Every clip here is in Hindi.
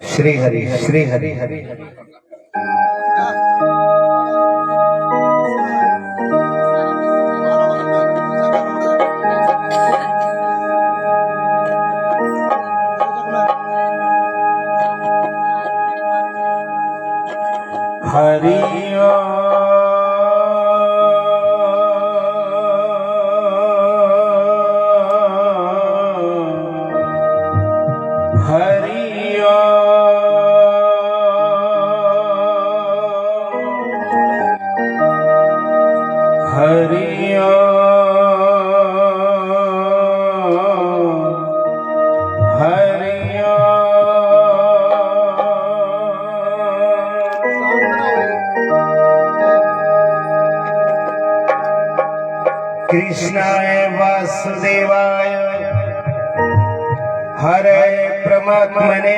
श्री हरि श्री हरि हरि हरि। हरि कृष्णाय वासुदेवाय हरे परमात्मने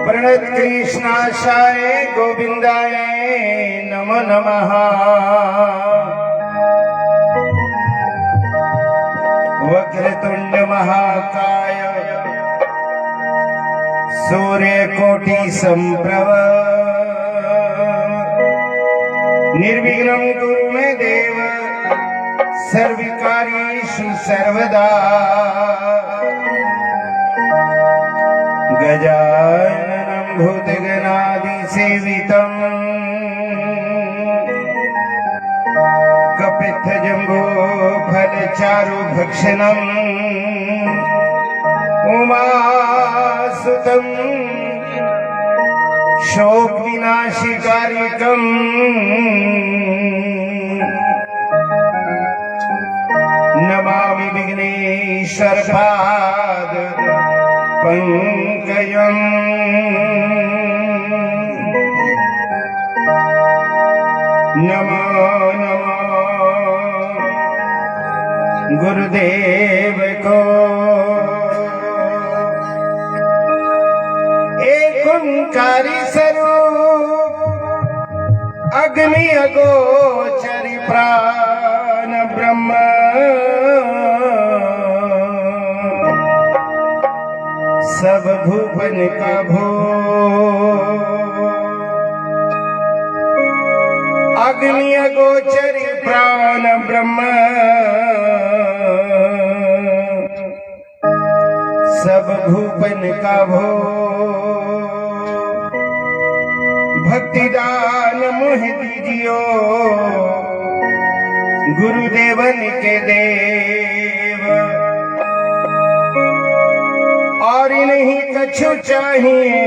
प्रणत कृष्णाशाय गोविंदाय नमो नमः। वक्रतुंड महाकाय सूर्यकोटि संप्रभ निर्विघ्नं कुरु मे देव सर्वकार्येषु सर्वदा। गजाननं भूतगणादिसेवितं कपित्थजम्बूफलचारुभक्षणम् उमासुतं शोक विनाशिकारिकम् नमामि विघ्नेश्वरपाद पंकजम्। नमो नमो गुरुदेव को। एक ओंकारी स्वरूप अग्नि अगोचर प्राण ब्रह्म सब भुवन का भो। अग्नि अगोचर प्राण ब्रह्म सब भुवन का भो। भक्तिदान मोह दीजियो गुरुदेवन के देव। और नहीं कछु चाहिए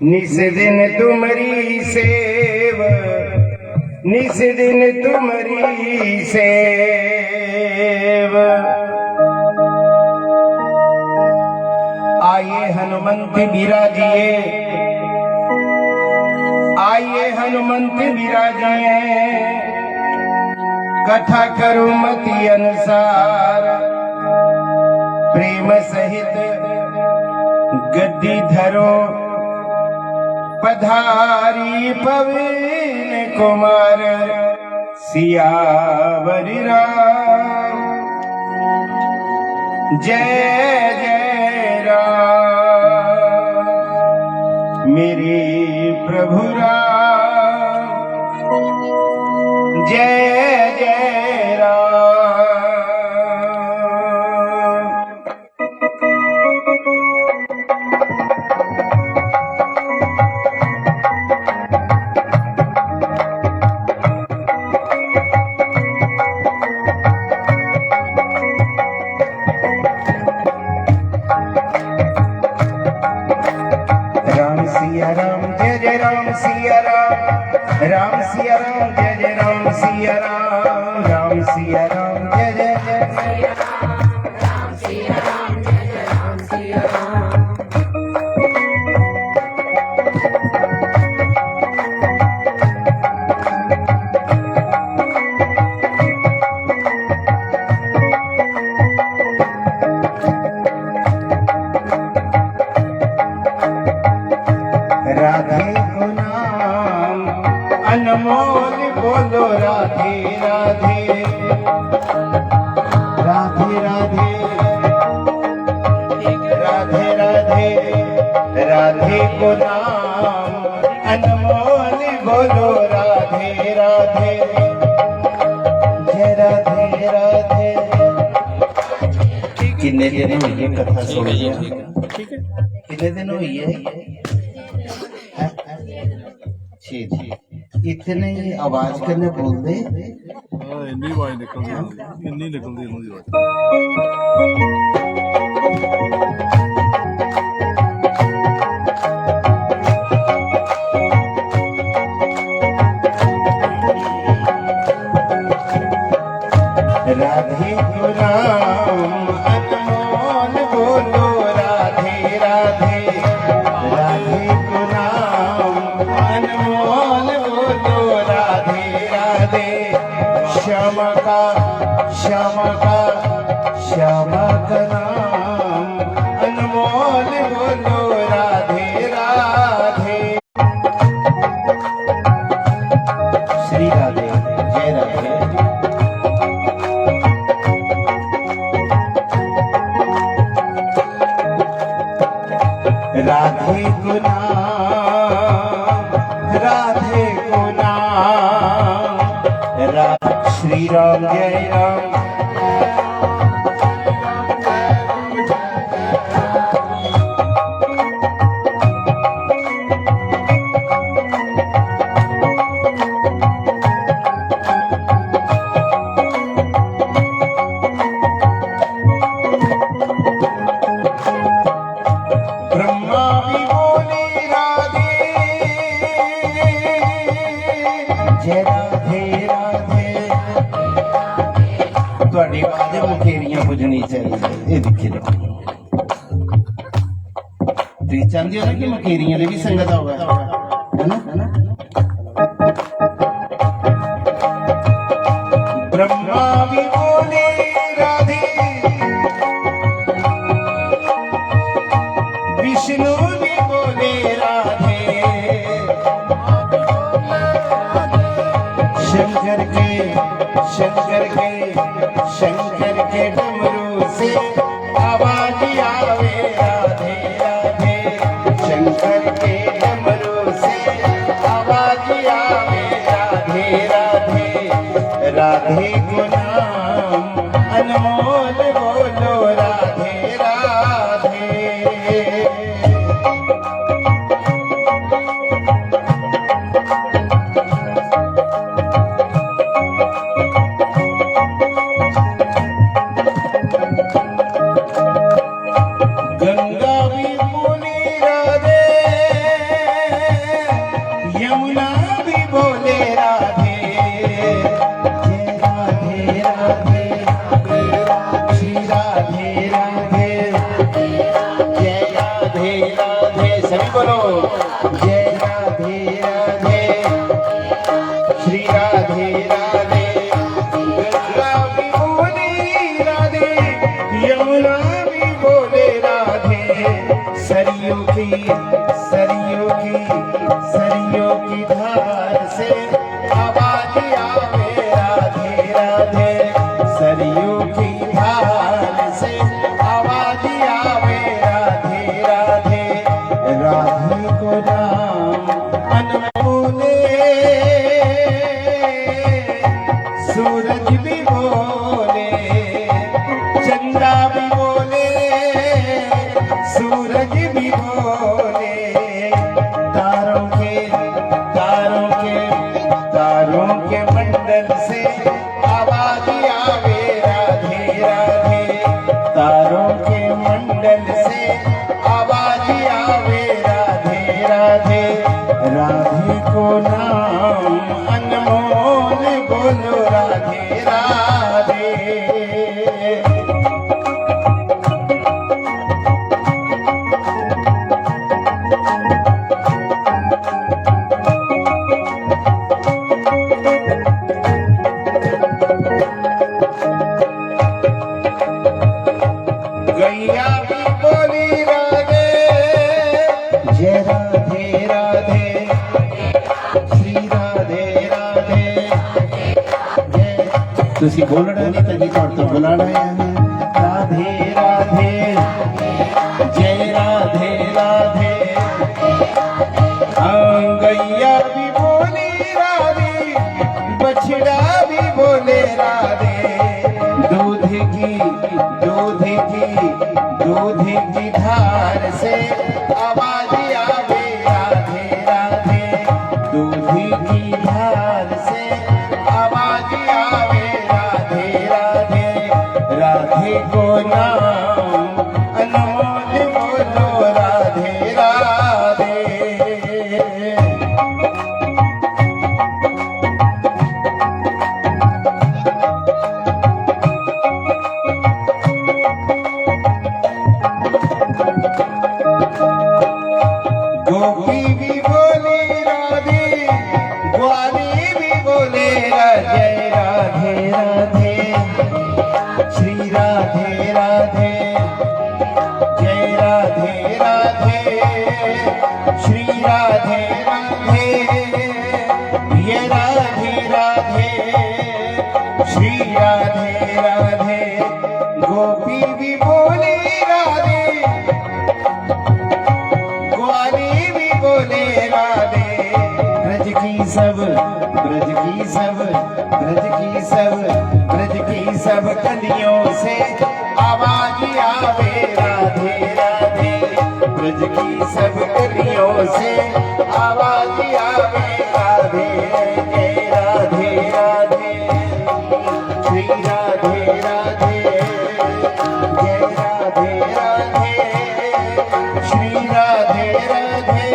निस दिन तुम्हारी सेव। निस दिन तुम्हारी सेव। आइए हनुमंत विराजिए। आइए हनुमंत विराजिए। कथा करो मति अनुसार प्रेम सहित गद्दी धरो पधारी पवन कुमार सियावर राम। जय जय राम मेरे प्रभु राम। जय जय राम। सिया राम जय जय राम सिया राम राम सिया राम जय जय राम सिया राम राम सिया राम जय जय जय राम सिया राम जय जय राम सिया राम। राधे को नाम अनमोल बोलो राधे राधे राधे राधे राधे राधे राधे को नाम अनमोल बोलो राधे राधे जय राधे राधे। कितने दिन हुई है कथा सुनी कितने दिन हुई है जी इतने आवाज करने बोल दे ਇੰਨੀ ਆਵਾਜ਼ ਨਿਕਲਦੀ ਇੰਨੀ ਨਿਕਲਦੀ ਇਹਨਾਂ ਦੀ ਆਵਾਜ਼ राधे को नाम अनमोल बोलो राधे राधे राधे को नाम अनमोल बोलो राधे राधे श्यामा का नाम अनमोल बोलो राधे राधे। श्री राधे जय राधे। राधे को नाम श्री राम जय राम ब्रह्मा भी बोले राधे जय राधे राधे। ਤੁਹਾਡੀ ਆਵਾਜ਼ ਮੁਖੇਰੀਆਂ ਪੁੱਜਣੀ ਚਾਹੀਦੀ ਇਹ ਦੇਖੀ ਲਓ ਤੁਸੀਂ ਚਾਹੁੰਦੇ ਹੋ ਨਾ ਕਿ ਮੁਖੇਰੀਆਂ ਦੇ ਵੀ ਸੰਗਤ ਆਵੇ ਹੈ ब्रह्मा भी बोले राधे विष्णु भी बोले राधे शंकर के डमरू से आवाज आवे राधे राधे शंकर के डमरू से आवाज आवे राधे राधे राधे को नाम अनमोल बोलो राधे राधे। गंगा भी बोले राधे यमुना भी बोले राधे जय राधे राधे श्री राधे राधे जय राधे राधे सभी बोलो जय राधे राधे श्री राधे राधे। गंगा भी बोले राधे यमुना भी बोले राधे सरियों की धार से आवाज आवे राधे राधे सरियों की धार से आवाज आवे राधे राधे। राधे को नाम अनमोले सूरज भी बोले चंदा भी बोले सूरज भी बोले तारों के मंडल से आवाज आवे राधे राधे तारों के मंडल से आवाज आवे राधे राधे। राधे को नाम अनमोल बोलो राधे राधे। गैया भी बोली राधे, जय राधे राधे, श्री राधे राधे जय। तुसी बोलना नहीं तो जी तो बुलाना है। राधे राधे जय राधे राधे। गैया भी बोली राधे, बछड़ा भी बोले राधे। दूध की धार से आवाज आवे राधे राधे। दूध की धार से आवाज आवे राधे राधे। राधे को नाम अनमोल बोलो राधे राधे। गोपी भी बोले राधे, ग्वाली भी बोले जय राधे राधे, श्री राधे राधे, जय राधे राधे, श्री राधे राधे, ये राधे राधे, श्री राधे राधे। गोपी भी बोले राधे, ग्वाली भी बोले राधे। ब्रज की सब, ब्रज की सब, ब्रज की सब, ब्रज की सब कलियों से आवाज आवे राधे राधे। ब्रज की सब कलियों से आवाज आवे राधे। जय राधे राधे, श्री राधे राधे, जय राधे राधे, श्री राधे राधे,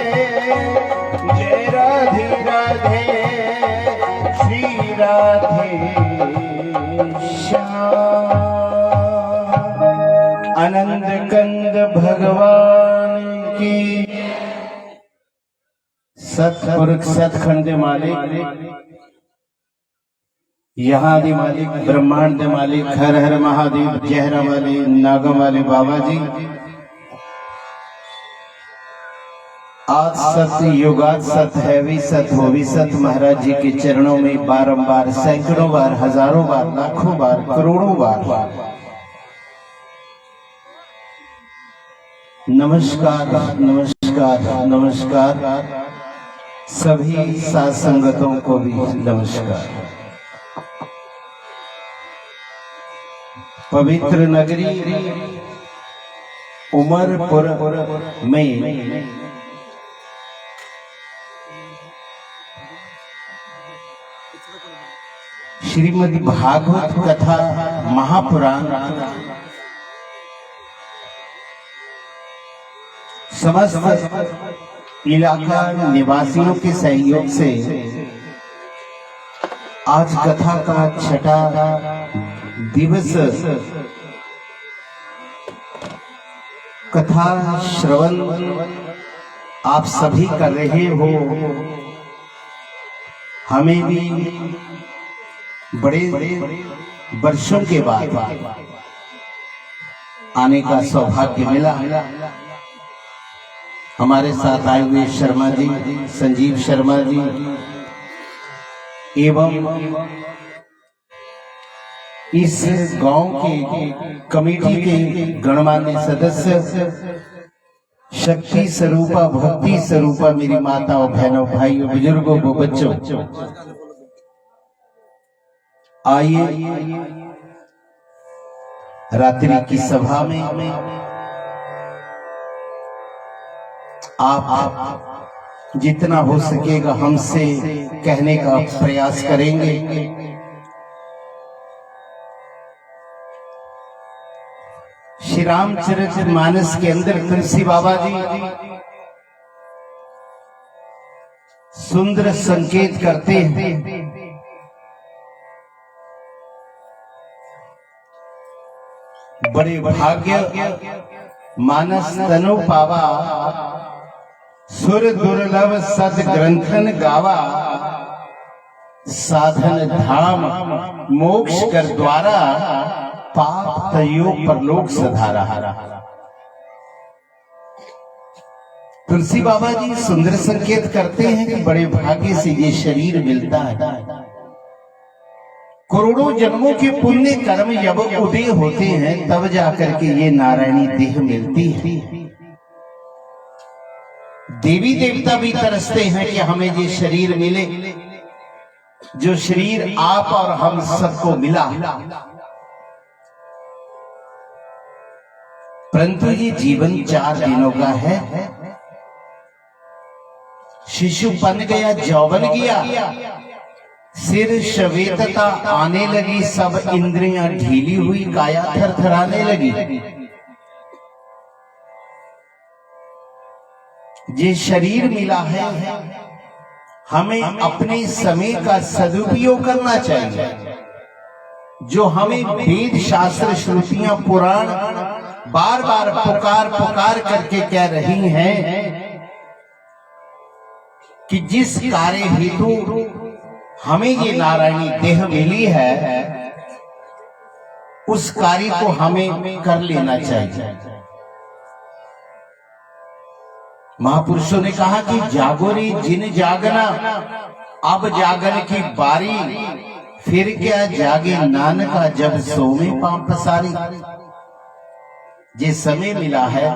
जय राधे राधे, श्री राधे श्याम। आनंद कंद भगवान की। सतपुरुष सतखंड मालिक, यहाँ दे मालिक, ब्रह्मांड दे मालिक, हर हर महादेव, जहरा वाले नागम वाले बाबा जी। आज सत युगात सत है भी सत हो भी सत। महाराज जी के चरणों में बारंबार, सैकड़ों बार, हजारों बार, लाखों बार, करोड़ों बार नमस्कार नमस्कार नमस्कार। सभी साथ संगतों को भी नमस्कार। पवित्र नगरी उमरपुर में श्रीमद् भागवत कथा महापुराण समस्त इलाका निवासियों के सहयोग से आज कथा का छठा दिवस कथा श्रवण आप सभी कर रहे हो। हमें भी बड़े वर्षों के बाद आने का सौभाग्य मिला। हमारे साथ आए हुए शर्मा जी, संजीव शर्मा जी एवं इस गांव के कमेटी के गणमान्य सदस्य, शक्ति स्वरूपा, भक्ति स्वरूपा मेरी माताओं, बहनों, भाइयों, बुजुर्गों को, बच्चों, आइए रात्रि की सभा में आप जितना हो सकेगा हमसे कहने का प्रयास करेंगे। श्री रामचरितमानस के अंदर तुलसी बाबा जी सुंदर संकेत करते हैं। बड़े भाग्य मानस तनु पावा, सुर दुर्लभ सद ग्रंथन गावा, साधन धाम मोक्ष कर द्वारा, पाप तयो परलोक सधारा। तुलसी बाबा जी सुंदर संकेत करते हैं कि बड़े भाग्य से ये शरीर मिलता है। करोड़ों जन्मों के पुण्य कर्म जब उदय होते हैं तब जाकर के ये नारायणी देह मिलती है। देवी देवता भी तरसते हैं कि हमें ये शरीर मिले, जो शरीर आप और हम सबको मिला। परंतु ये जीवन 4 दिनों का है। शिशु बन गया, जौवन गया, सिर श्वेतता आने लगी, सब इंद्रियां ढीली हुई, काया थरथराने लगी। ये शरीर मिला है, हमें अपने समय का सदुपयोग करना चाहिए। जो हमें वेद शास्त्र श्रुतियां पुराण बार बार पुकार करके कह रही हैं कि जिस कार्य हेतु हमें ये नारायणी देह मिली है, उस कार्य को हमें कर लेना चाहिए। महापुरुषों ने कहा कि जागो रे जिन जागना, अब जागन की बारी, फिर क्या जागे नानका जब सोमे पांव पसारी। ये समय मिला है,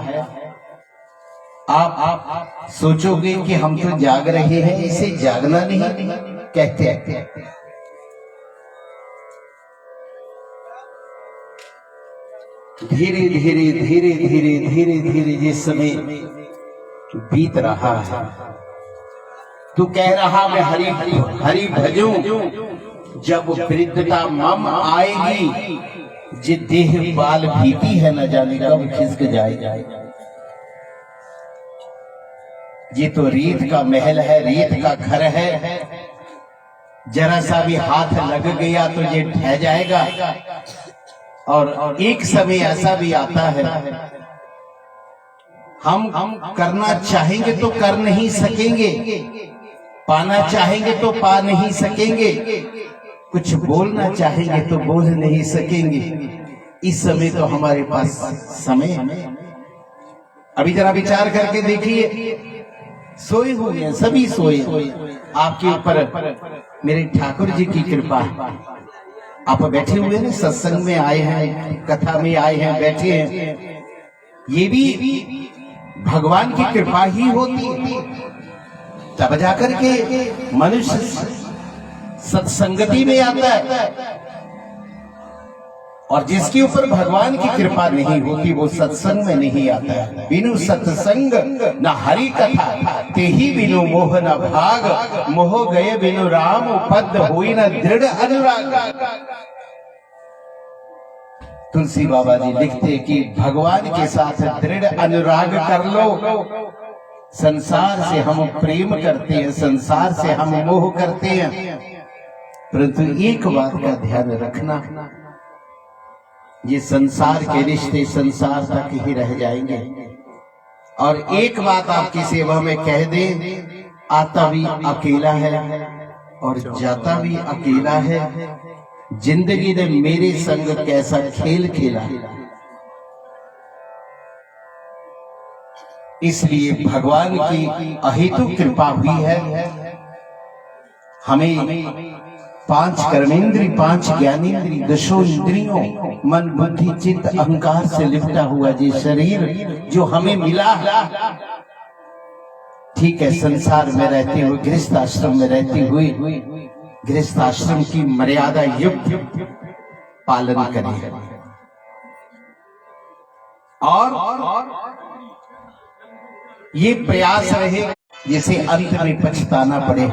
आप सोचोगे कि हम तो जाग रहे हैं, इसे जागना नहीं कहते हैं। धीरे धीरे धीरे धीरे धीरे धीरे ये समय बीत रहा है। तू कह रहा मैं हरि हरि भजूं, जब वृद्धता मम आएगी, जे देह बाल भीती है न जाने कब खिसक जाए। ये तो रेत का महल है, रेत का घर है, जरा सा भी हाथ लग गया तो ये ढह जाएगा। और एक समय ऐसा भी आता है, हम करना चाहेंगे तो कर नहीं सकेंगे, पाना चाहेंगे तो पा नहीं सकेंगे, कुछ बोलना चाहेंगे तो बोल नहीं सकेंगे। इस समय तो हमारे पास समय है। अभी जरा विचार करके देखिए, सोए हुए हैं, सभी सोए। आपके ऊपर मेरे ठाकुर जी की कृपा है। आप बैठे हुए हैं, सत्संग में आए हैं, कथा में आए हैं, बैठे हैं। ये भी भगवान की कृपा ही होती है, तब जाकर के मनुष्य सत्संगति में आता है। और जिसके ऊपर भगवान की कृपा नहीं होती वो सत्संग में नहीं आता है। बिनु सत्संग न हरि कथा, ते ही बिनु मोह न भाग, मोह गए बिनु राम पद होई न दृढ़ अनुराग। तुलसी बाबा जी लिखते कि भगवान के साथ दृढ़ अनुराग कर लो। संसार से हम प्रेम करते हैं, संसार से हम मोह करते हैं, परंतु एक बात का ध्यान रखना, ये संसार के रिश्ते संसार तक ही रह जाएंगे। और एक बात आपकी सेवा में कह दे, आता भी अकेला है और जाता भी अकेला है। जिंदगी ने मेरे संग कैसा खेल खेला, इसलिए भगवान की अहेतु कृपा हुई है। हमें 5 कर्मेंद्री, 5 ज्ञानेंद्री, 10 इंद्रियों, मन बुद्धि चित्त अहंकार से लिपटा हुआ ये शरीर जो हमें मिला, ठीक है, संसार में रहते हुए, गृहस्थ आश्रम में रहते हुए गृहस्थ आश्रम की मर्यादा युक्त पालन करें और ये प्रयास रहे जिसे अंत में पछताना पड़े।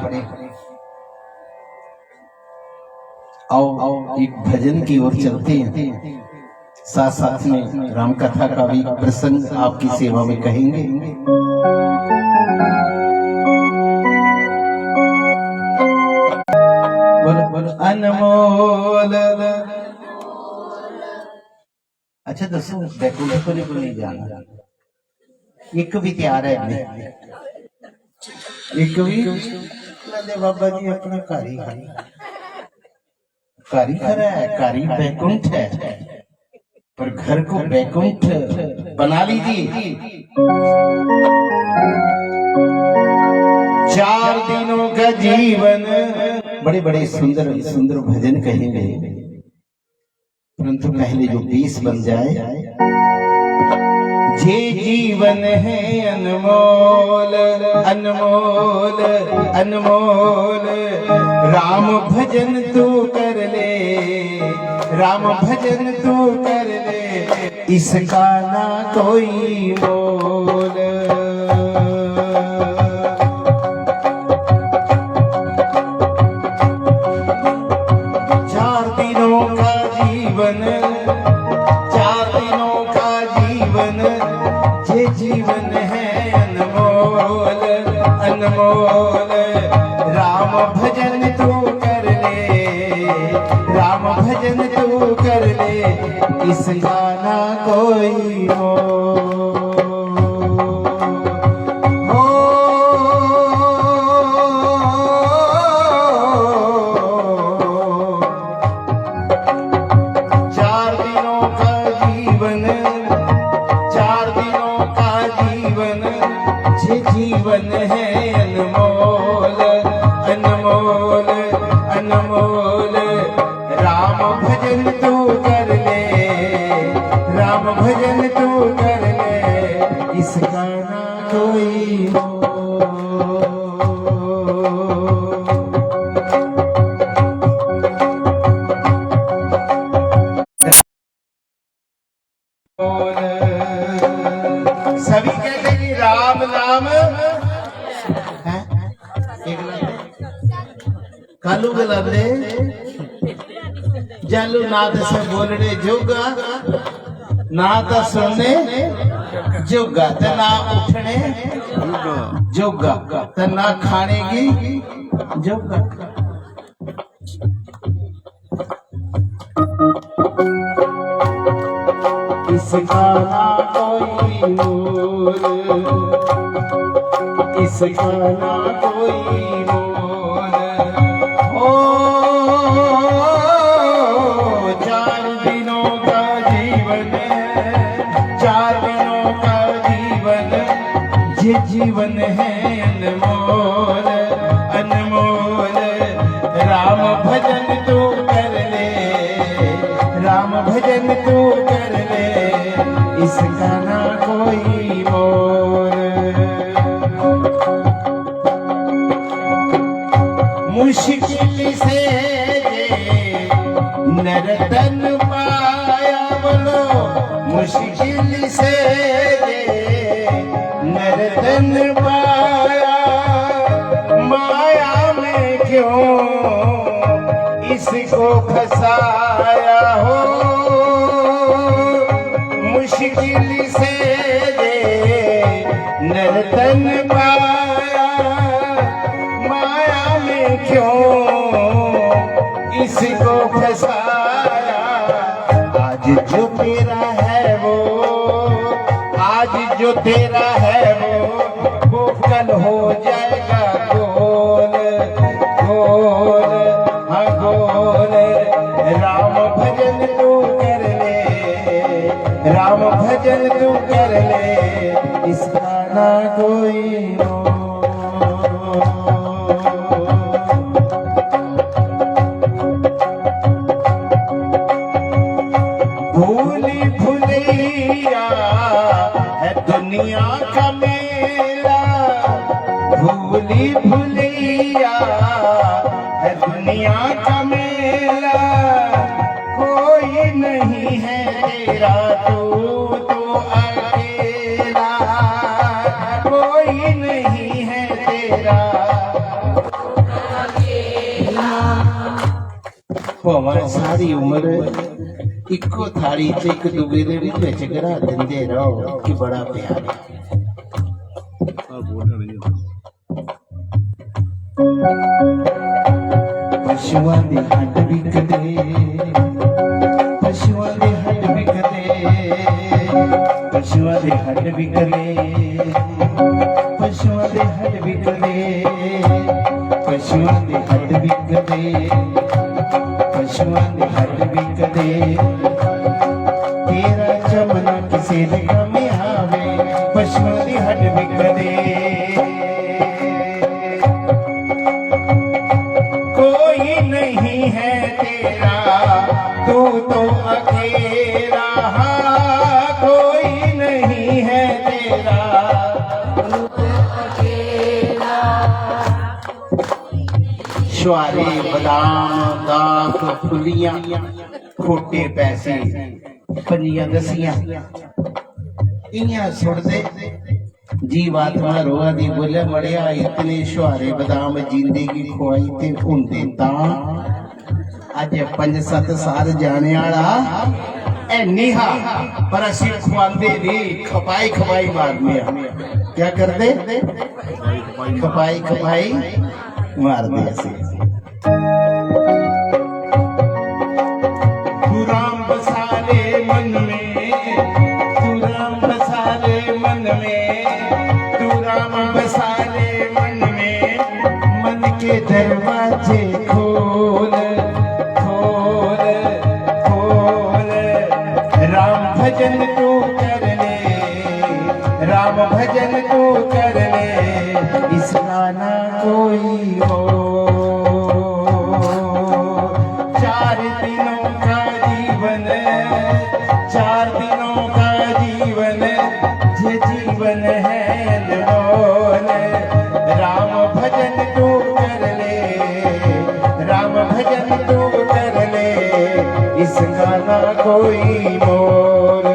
आओ एक भजन की ओर चलते हैं, साथ साथ में राम कथा का भी प्रसंग आपकी सेवा में कहेंगे। अनमोल। अच्छा दसो बैकुंठ को नहीं जाना, एक भी तैयार है नहीं, एक भी कहते बाबा जी अपना घर ही खड़ा है, घर ही बैकुंठ है, पर घर को बैकुंठ बना लीजिए। 4 दिनों का जीवन, बड़े बड़े सुंदर सुंदर भजन कहेंगे, परंतु पहले जो 20 बन जाए। जे जीवन है अनमोल अनमोल अनमोल, राम भजन तू कर ले, राम भजन तू कर ले, इसका ना कोई मोल। 4 दिनों का जीवन, 4 दिनों का जीवन, ये जीवन है अनमोल अनमोल, राम भजन तू कर ले, राम भजन तू कर ले, इसका ना कोई जीवन है अनमोल अनमोल अनमोल, राम भजन तू कर ले, राम भजन तू कर ले, इसका ना कोई सभी कहते हैं राम नाम है, कालू गलाबे जालू ना दसे बोलने जोगा, ना तो सुनने जोगा, तो ना उठने जोगा, तो ना खाने की जोगा। इसका ना कोई मोल, इसका ना कोई मोल। ओ 4 दिनों का जीवन, 4 दिनों का जीवन, ये जीवन है अनमोल अनमोल, राम भजन तू कर ले, राम भजन तू कर ले, इसका ना कोई मोल। मुश्किल से नरतन पाया, बोलो मुश्किल से नरतन पाया, माया में क्यों इसको फंसाया हो। मुश्किल से नरतन पाया, माया में क्यों इसको फंसाया। आज जो तेरा है वो, आज जो तेरा है वो कल हो जाएगा गोल गोल, हाँ गोल। राम भजन तू कर ले, राम भजन तू कर ले, इसका ना कोई भूली भुलैया है दुनिया का मेला, भूली भुलैया है दुनिया का मेला, कोई नहीं है तेरा तू तो अकेला, कोई नहीं है तेरा भावें सारी उम्र इको थाली च एक दूजे दे विच घरा दिंदे रहो कि बड़ा प्यार है। ਪਸ਼ੂਆਂ ਦੇ ਹੱਡ ਵਿਕਦੇ, ਪਸ਼ੂਆਂ ਦੇ ਹੱਡ ਵਿਕਦੇ, ਪਸ਼ੂਆਂ ਦੇ ਹੱਡ ਵਿਕਦੇ, ਪਸ਼ੂਆਂ ਦੇ ਹੱਡ ਵਿਕਦੇ, ਪਸ਼ੂਆਂ ਦੇ ਹੱਡ ਵਿਕਦੇ, ਪਸ਼ੂਆਂ ਦੇ ਹੱਡ ਵਿਕਦੇ। ਤੇਰਾ ਚਮਨਾ ਕਿਸੇ ਦੇ ਕੰਮ ਆਵੇ, ਪਸ਼ੂਆਂ ਦੇ ਹੱਡ ਵਿਕਦੇ। कोई नहीं है तेरा तू तो अकेला, कोई नहीं है तेरा शुआरे बादाम दाख फुलियां खोटे पैसे पंजियां दसियां इयां सुटदे। जीवात्मा रोआ दी बोले मड़िया इतने शुहारे बादाम जींदे की खुआई ते हुंदे तां अज 5-7 साल जाने वाला ए निहा पर असीं खुआंदे नहीं, खपाई खपाई मारने आ। क्या करदे? खपाई खपाई मारदे असीं। तू राम बसा ले मन में, तू राम बसा ले मन में, राम बसा ले मन में, मन के दरवाजे खोल खोल खोल। राम भजन तू कर ले, राम भजन तू कर ले, इसका ना कोई हो। 4 दिनों का जीवन, 4 दिनों का जीवन, ये जीवन है राम भजन तू कर ले, राम भजन तू कर ले, इसका ना कोई मोल।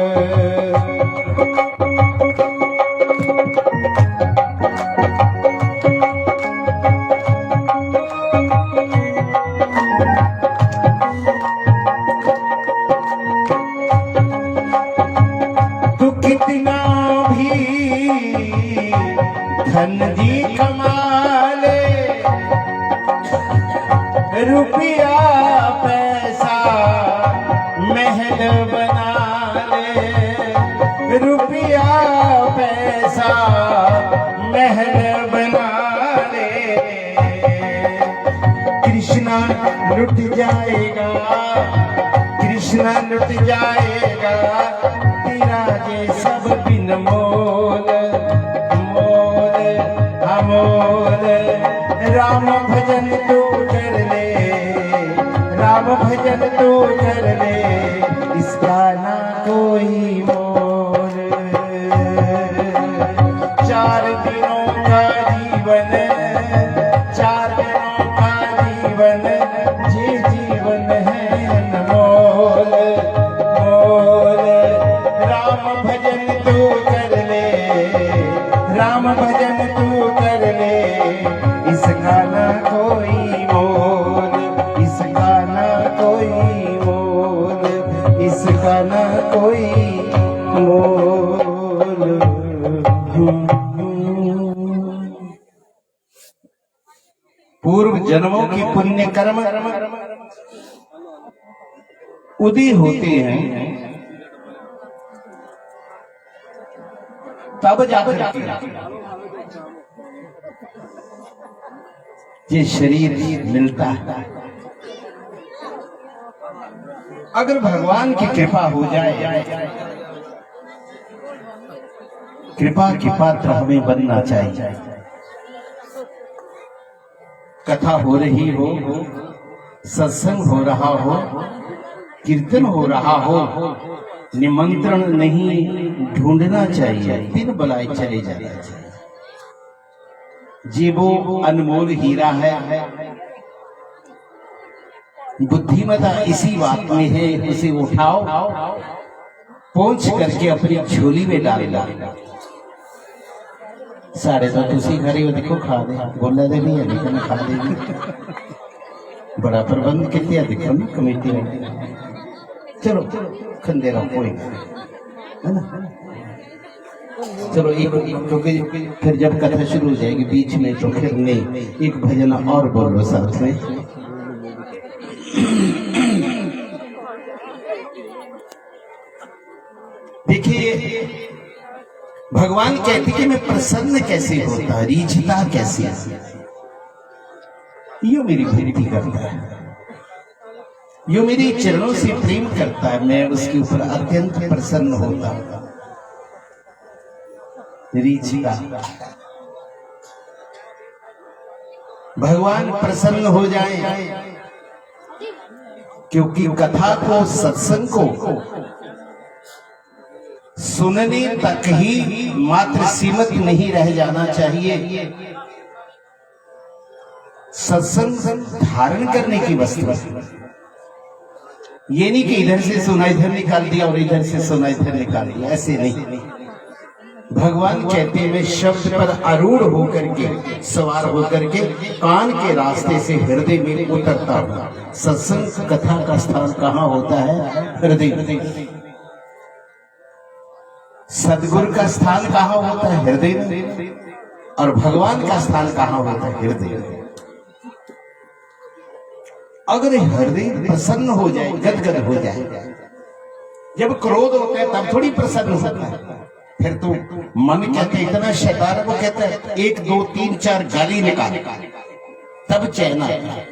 तू कितना भी धन जी कमा ले, रुपया पैसा महल बना ले, रुपया पैसा महल बना ले। कृष्णा लुट जाएगा, कृष्णा लुट जाएगा, तेरा ये सब बिन मोल मोल अमोल। राम भजन तू कर ले, राम भजन तू कर ले, इसका ना कोई मोल। 4 दिनों का जीवन, 4 दिनों का जीवन, ये जीवन है अनमोल मोल। राम भजन तू कर ले, राम भजन तू कर ले, इसका ना कोई मोल, इसका ना कोई मोल, इसका ना कोई मोल। पूर्व जन्मों की पुण्य कर्म उदय होते हैं, तब जाकर ये शरीर मिलता है। अगर भगवान की कृपा हो जाए, कृपा के पात्र हमें बनना चाहिए। कथा हो रही हो, सत्संग हो रहा हो, कीर्तन हो रहा हो, निमंत्रण नहीं ढूंढना चाहिए, बिन बुलाए चले जाना चाहिए। जीवो अनमोल हीरा है, बुद्धिमता इसी बात में है, उसे उठाओ, पहुंच करके अपनी झोली में डाल डाल। सारे तो तुसी खड़े हो, देखो खा दे, बोला दे नहीं है लेकिन खा देगी। बड़ा प्रबंध किया देखो ना कमेटी में। चलो खंदे रहो, कोई है ना। चलो एक क्योंकि फिर जब कथा शुरू हो जाएगी बीच में तो फिर नहीं, एक भजन और बोलो साथ में। देखिए, भगवान कहते कि मैं प्रसन्न कैसे होता, रीझता कैसे, यो मेरी भक्ति करता है, यो मेरे चरणों से प्रेम करता है, मैं उसके ऊपर अत्यंत प्रसन्न होता हूं। रीझता, भगवान प्रसन्न हो जाए, क्योंकि कथा को, सत्संग को सुनने तक ही मात्र सीमित नहीं रह जाना चाहिए। सत्संग धारण करने की वस्तु है। ये नहीं कि इधर से सुना इधर निकाल दिया और इधर से सुना इधर निकाल दिया, ऐसे नहीं। भगवान कहते हैं मैं शब्द पर आरूढ़ होकर के, सवार होकर के कान के रास्ते से हृदय में उतरता हूं। सत्संग कथा का स्थान कहाँ होता है? हृदय। सदगुरु का स्थान कहाँ होता है? हृदय में। और भगवान का स्थान कहाँ होता है? हृदय। अगर हृदय प्रसन्न हो जाए, गदगद हो जाए, जब क्रोध होता है तब थोड़ी प्रसन्न होता है, फिर तो मन कहते इतना शैतान, वो कहता है 1 2 3 4 गाली निकाल, तब चैन आता है।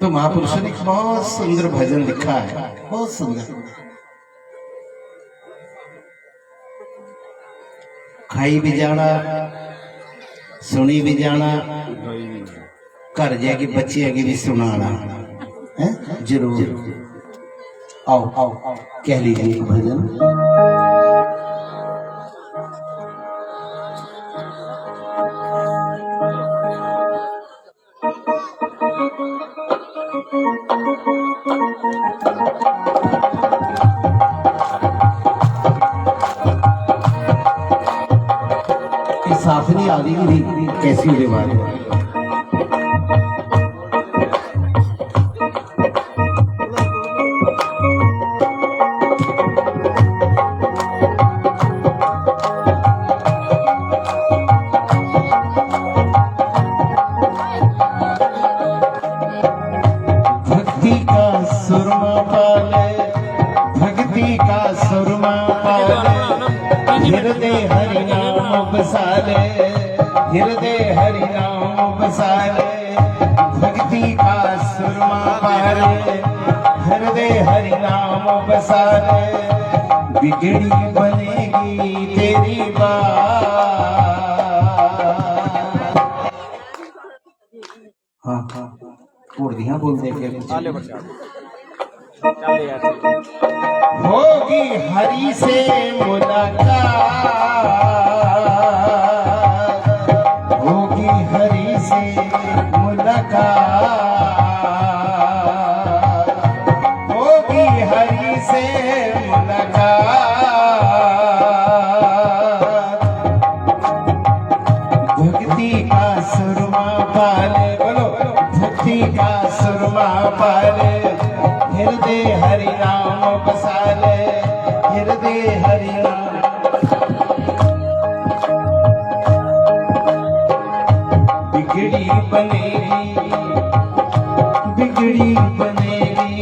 तो महापुरुषों ने एक बहुत सुंदर भजन लिखा है, बहुत सुंदर। खाई भी जाना, सुनी भी जाना, घर जाके बच्चे आगे भी सुनाना है जरूर। आओ आओ कह लीजिए एक भजन। साफ नहीं आ रही कैसी होने वाली है। भक्ति का सुरमा पाले, भक्ति का सुरमा पाले, हृदय हरि नाम बसाले, हृदय हरि नाम बसाले। भक्ति का सुरमा पाले, हृदय हरि नाम बसाले। बिगड़ी बनेगी तेरी बात। हाँ हाँ उर्दियाँ बोलते फिर होगी हरि से मुलाकात, होगी हरि से मुलाकात, होगी हरि से मुलाकात। भक्ति का सुरमा पाले, बोलो भक्ति का सुरमा पाले, हृदय हरि नाम बसाले, हृदय हरि नाम। बिगड़ी बनेगी, बिगड़ी बनेगी,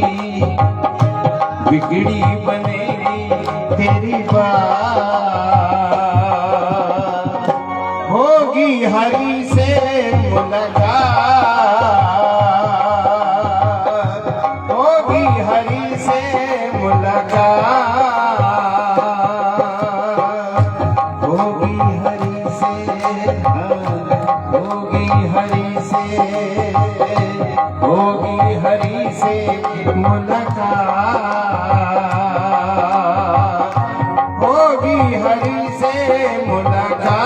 बिगड़ी बनेगी तेरी बात। होगी हरि से मुलाकात, होगी हरि से मुलाकात, होगी हरि से, होगी हरि से, होगी हरि से मुलाकात, होगी हरि से मुलाकात।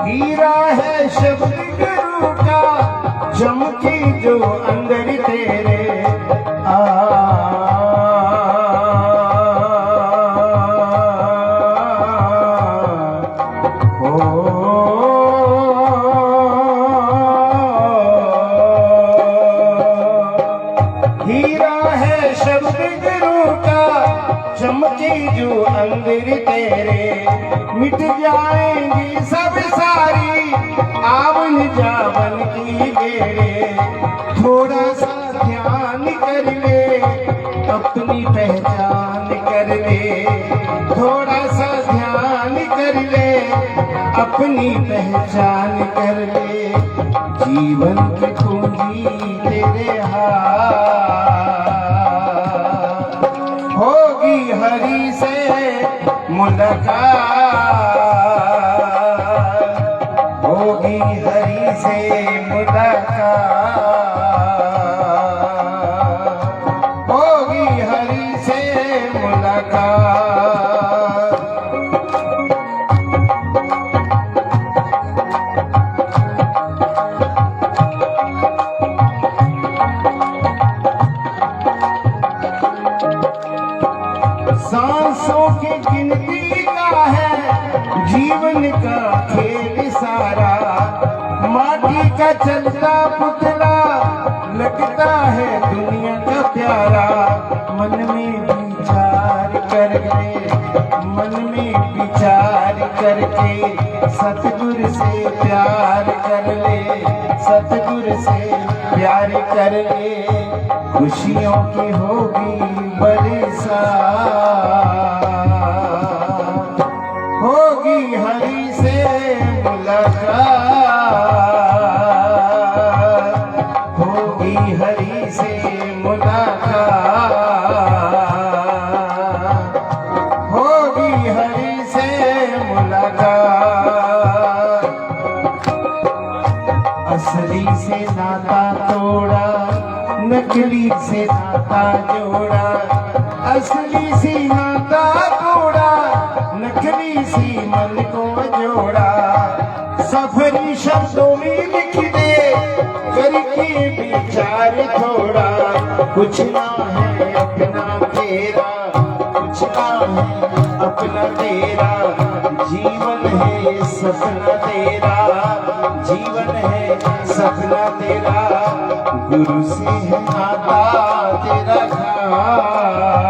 हीरा है शब्द गुरु का, चमकी जो अंदर तेरे मिट जाएंगी सब सारी आवन जावन की बेड़े। थोड़ा सा ध्यान कर ले अपनी पहचान कर ले, थोड़ा सा ध्यान कर ले अपनी पहचान कर ले। जीवन की पूंजी तेरे हाथ, होगी हरि से मुलाकात, होगी हरि से मुलाकात, होगी हरि से मुलाकात। सांसों की गिनती का है जीवन का खेल सारा। माटी का चलता पुतला लगता है दुनिया का प्यारा। मन में विचार करके, मन में विचार करके सतगुरु से प्यार कर ले, सतगुरु से प्यार कर ले। खुशियों की होगी बरसात, होगी हरि से मुलाकात, होगी हरि से मुलाकात, होगी हरि से मुलाकात। असली से नाता तोड़ा, नकली से नाता जोड़ा। असली सी नाता तोड़ा, नकली सी मन को जोड़ा। सफरी शब्दों में लिख दे करके विचार थोड़ा। कुछ ना है अपना तेरा, कुछ ना है अपना तेरा। जीवन है सपना तेरा, जीवन है सपना तेरा। गुरु से है नाता तेरा घात,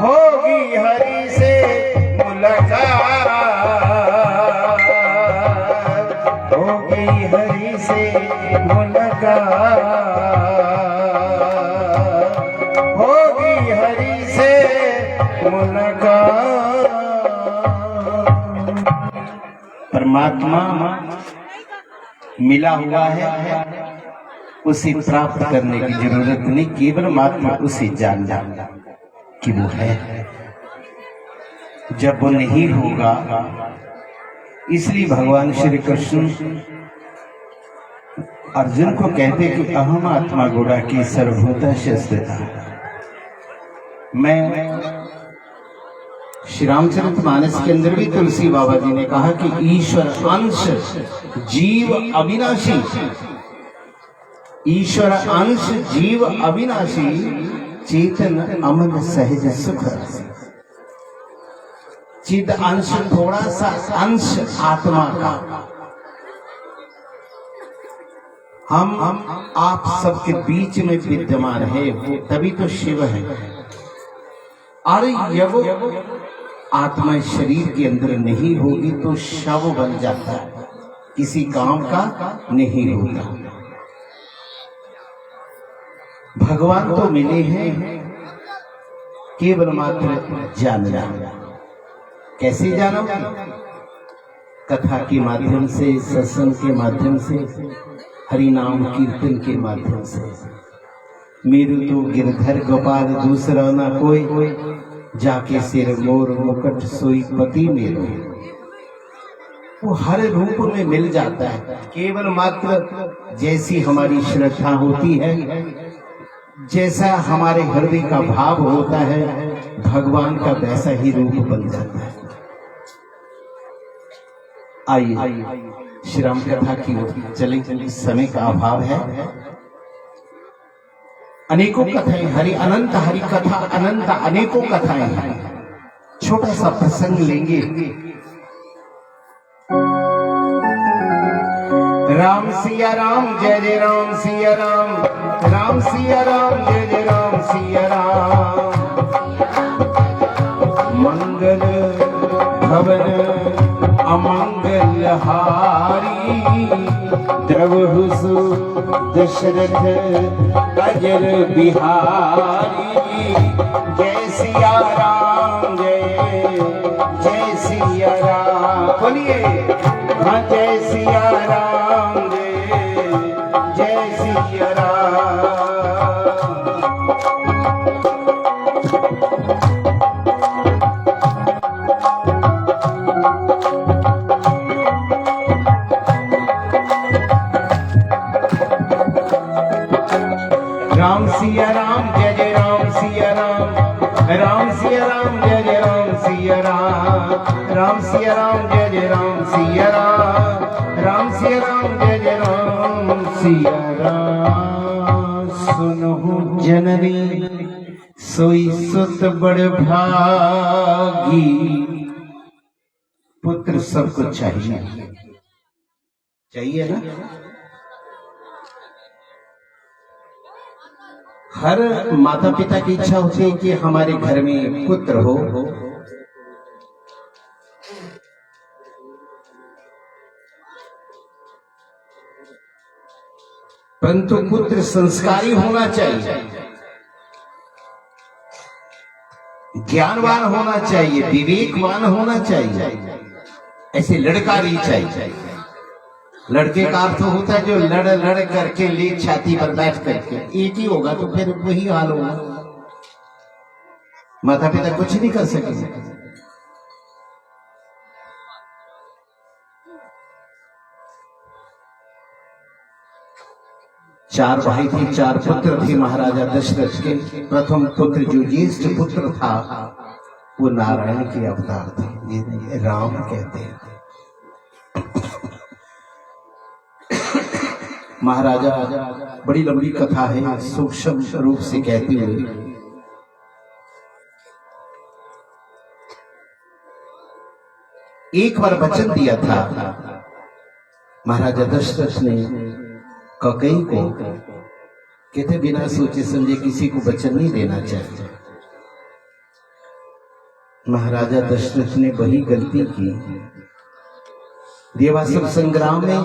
होगी हरि से मुलाकात, होगी हरि से मुलाकात, होगी हरि से मुलाकात। परमात्मा मिला हुआ है, उसे प्राप्त करने की जरूरत नहीं, केवल मात्र उसे जानना कि वो है। जब वो नहीं होगा, इसलिए भगवान श्री कृष्ण अर्जुन को कहते कि अहम आत्मा गुड़ा की सर्वभूता शस्त्रता। मैं श्री रामचरितमानस के अंदर भी तुलसी बाबा जी ने कहा कि ईश्वर अंश जीव अविनाशी, ईश्वर अंश जीव अविनाशी, चेतन अमन सहज सुख रस। चिद अंश थोड़ा सा अंश आत्मा का हम आप सबके बीच में विद्यमान है, वो तभी तो शिव है। अरे यव आत्मा शरीर के अंदर नहीं होगी तो शव बन जाता है, किसी काम का नहीं होता। भगवान तो मिले हैं, केवल मात्र जानना। कैसे जानो? कथा के माध्यम से, सत्संग के माध्यम से, हरि नाम कीर्तन के माध्यम से। मेरू तो गिरधर गोपाल दूसरा ना कोई, जाके सिर मोर मुकुट सोई पति मेरो। वो हर रूप में मिल जाता है, केवल मात्र जैसी हमारी श्रद्धा होती है, जैसा हमारे हृदय का भाव होता है, भगवान का वैसा ही रूप बन जाता है। आइए श्री राम कथा की ओर चले, समय का अभाव है। अनेकों कथाएं, हरि अनंत हरि कथा अनंत अनेकों कथाएं हैं। छोटा सा प्रसंग लेंगे। राम सिया राम जय जय राम सिया राम, राम सिया राम जय जय राम सिया राम। मंगल भवन अमंगल हारी, द्रवहुसु दशरथ अजर बिहारी। जय सिया राम जय सिया राम, बोलिए हाँ जय सिया राम जय सिया राम। राम सिया राम जय जय राम सिया राम, राम सिया राम जय जय राम सिया राम, राम सिया राम जय जय राम सिया राम, राम सिया राम जय जय राम सिया राम। सुनहु जननी सोई सुत बड़ भागी, पुत्र सबको चाहिए, चाहिए ना। हर माता पिता की इच्छा होती है कि हमारे घर में पुत्र हो। परंतु पुत्र संस्कारी होना चाहिए, ज्ञानवान होना चाहिए, विवेकवान होना चाहिए, ऐसे लड़का नहीं चाहिए। लड़के का अर्थ होता है जो लड़ लड़ करके ले छाती पर बैठ करके, एक ही होगा तो फिर वही हाल होगा, माता पिता कुछ नहीं कर सकेंगे। चार भाई थे, चार पुत्र थे महाराजा दशरथ के। प्रथम पुत्र जो ज्येष्ठ पुत्र था वो नारायण के अवतार थे, ये राम कहते हैं। महाराजा, बड़ी लंबी कथा है, सूक्ष्म रूप से कहते हुए एक बार वचन दिया था महाराजा दशरथ ने कैकेयी को, कहते बिना सोचे समझे किसी को वचन नहीं देना चाहिए। महाराजा दशरथ ने वही गलती की। देवासुर संग्राम में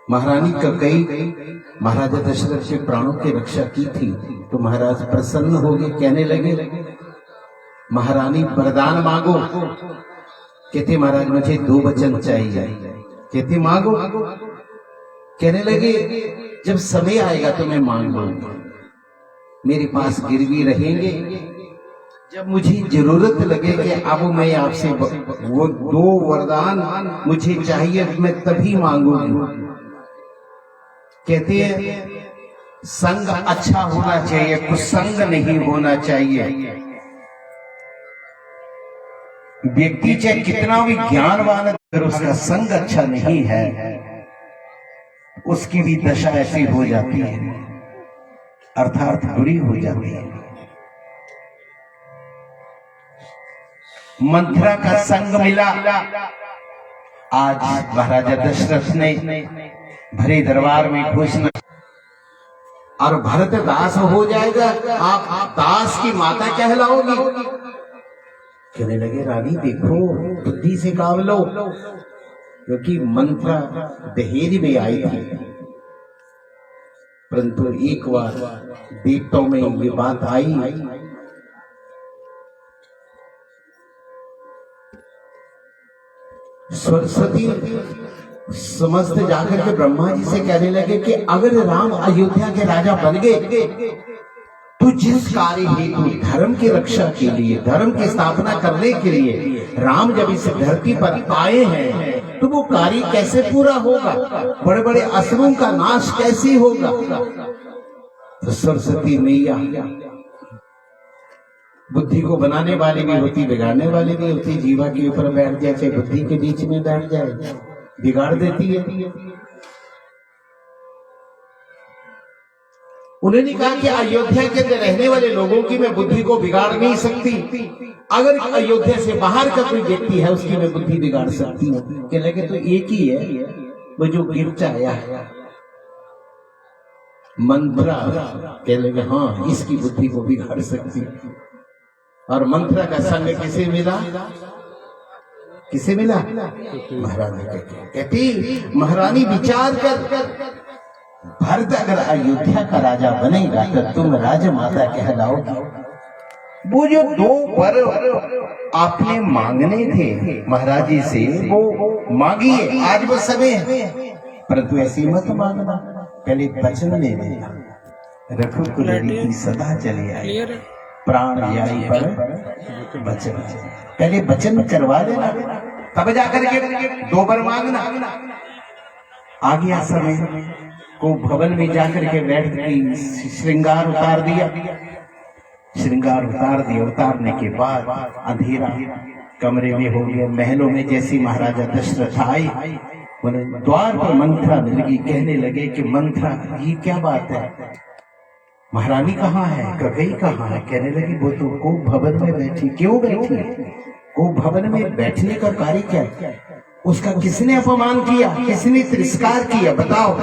महारानी कैकेयी महाराजा दशरथ के प्राणों की रक्षा की थी, तो महाराज प्रसन्न हो गए, कहने लगे महारानी वरदान मांगो। कहते महाराज मुझे 2 वचन चाहिए। कहते मांगो। कहने लगे जब समय आएगा तो मैं मांग लूंगा, मेरे पास गिरवी रहेंगे, जब मुझे जरूरत लगे कि अब मैं आपसे वो 2 वरदान मुझे चाहिए, मैं तभी मांगूंगी। कहते हैं संग अच्छा होना चाहिए, कुसंग नहीं होना चाहिए। व्यक्ति चाहे कितना भी ज्ञानवान है, अगर उसका संग अच्छा नहीं है उसकी भी दशा ऐसी हो जाती है, अर्थात बुरी हो जाती है। मंथरा का संग मिला। आज महाराजा दशरथ ने भरे दरबार में घोषणा, और भरत दास हो जाएगा, आप दास की माता कहलाओगी। कहने लगे रानी देखो बुद्धि से काम लो, क्योंकि मंथरा दहेज में आई थी। परंतु एक बार देवताओं में ये बात आई, सरस्वती समस्त जाकर के ब्रह्मा जी से कहने लगे कि अगर राम अयोध्या के राजा बन गए तो जिस कार्य हेतु धर्म की रक्षा के लिए, धर्म की स्थापना करने के लिए राम जब इस धरती पर आए हैं तो वो कार्य कैसे पूरा होगा, बड़े बड़े असुरों का नाश कैसे होगा। तो सरस्वती मैया बुद्धि को बनाने वाली भी होती, बिगाड़ने वाली भी होती। जीवा के ऊपर बैठ जाए, चाहे बुद्धि के बीच में बैठ जाए, बिगाड़ देती है। उन्होंने कहा कि अयोध्या के अंदर रहने वाले लोगों की मैं बुद्धि को बिगाड़ नहीं सकती, अगर अयोध्या से बाहर का कोई व्यक्ति है उसकी मैं बुद्धि बिगाड़ सकती हूँ। कहने लगे तो एक ही है, वो जो गिरचा आया है मंथरा। कहने लगे हाँ इसकी बुद्धि को बिगाड़ सकती। और मंत्रा का संग किसे मिला? किसे मिला? महारानी को। कहती महारानी विचार कर, भरत अगर अयोध्या का राजा बनेगा तो तुम राजमाता कहलाओगी। वो जो 2 वर आपने मांगने थे महाराज जी से, वो मांगिए, आज वो समय है, परंतु ऐसी मत मांगना, पहले वचन ले लेना। रघुकुल की सदा चली आई, प्राण जाई पर वचन। पहले वचन करवा लेना, तब जाकर के 2 वर मांगना। आ गया समय, को भवन में जाकर के बैठ के श्रृंगार उतार दिया। श्रृंगार उतार दिया, उतारने के बाद अंधेरा कमरे में हो गया। महलों में जैसी महाराजा दशरथ आए, उन्हें द्वार पर मंत्रा मिल गई। कहने लगे कि मंत्रा, ये क्या बात है? महारानी कहाँ है? ककई कहाँ है? कहने लगी वो तो को भवन में बैठी। क्यों बैठी? को भवन में बैठने का कार्य क्या है? उसका किसने अपमान किया, किसने तिरस्कार किया? बताओ,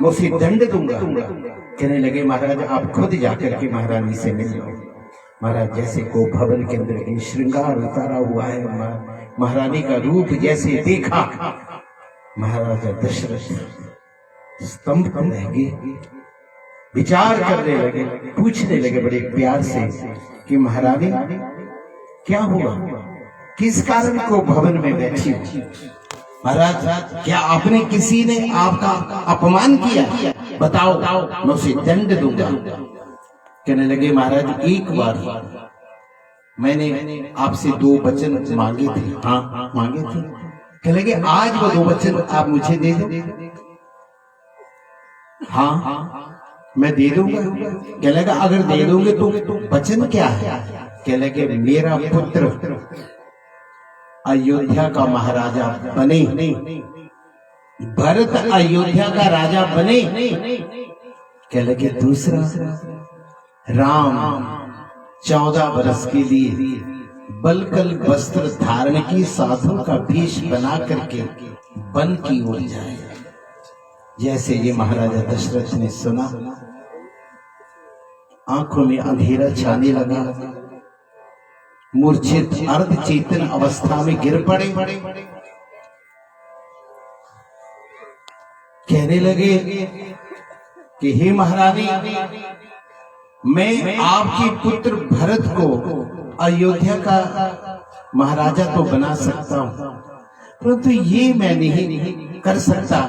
मैं उसे दंड दूंगा। कहने लगे महाराज आप खुद जाकर के महारानी से मिल लो। महाराज जैसे को भवन के अंदर की श्रृंगार उतारा हुआ है, महारानी का रूप जैसे देखा, महाराजा दशरथ स्तंभ रह गए। विचार करने लगे, पूछने लगे बड़े प्यार से कि महारानी क्या हुआ, किस कारण को भवन में बैठी हो? महाराज क्या आपने किसी ने आपका अपमान किया? बताओ, मैं उसे दंड दूंगा। कहने लगे महाराज एक बार मैंने आपसे 2 वचन मांगे थे। हाँ मांगे थे। कहने लगे आज वो 2 वचन आप मुझे दे दो। हाँ मैं दे दूंगा। कहने लगा अगर दे दोगे तो वचन क्या है? कहने लगे मेरा पुत्र अयोध्या का महाराजा बने, भरत अयोध्या का राजा बने। कहने लगे दूसरा, राम 14 वर्ष के लिए बलकल वस्त्र धारण की साधु का वेश बना करके वन की ओर जाए। जैसे ये महाराजा दशरथ ने सुना, आंखों में अंधेरा छाने लगा, मूर्छित अर्ध चेतन अवस्था में गिर पड़े। कहने लगे कि हे महारानी, मैं आपके पुत्र भरत को अयोध्या का महाराजा तो बना सकता हूं, परंतु ये मैं नहीं कर सकता।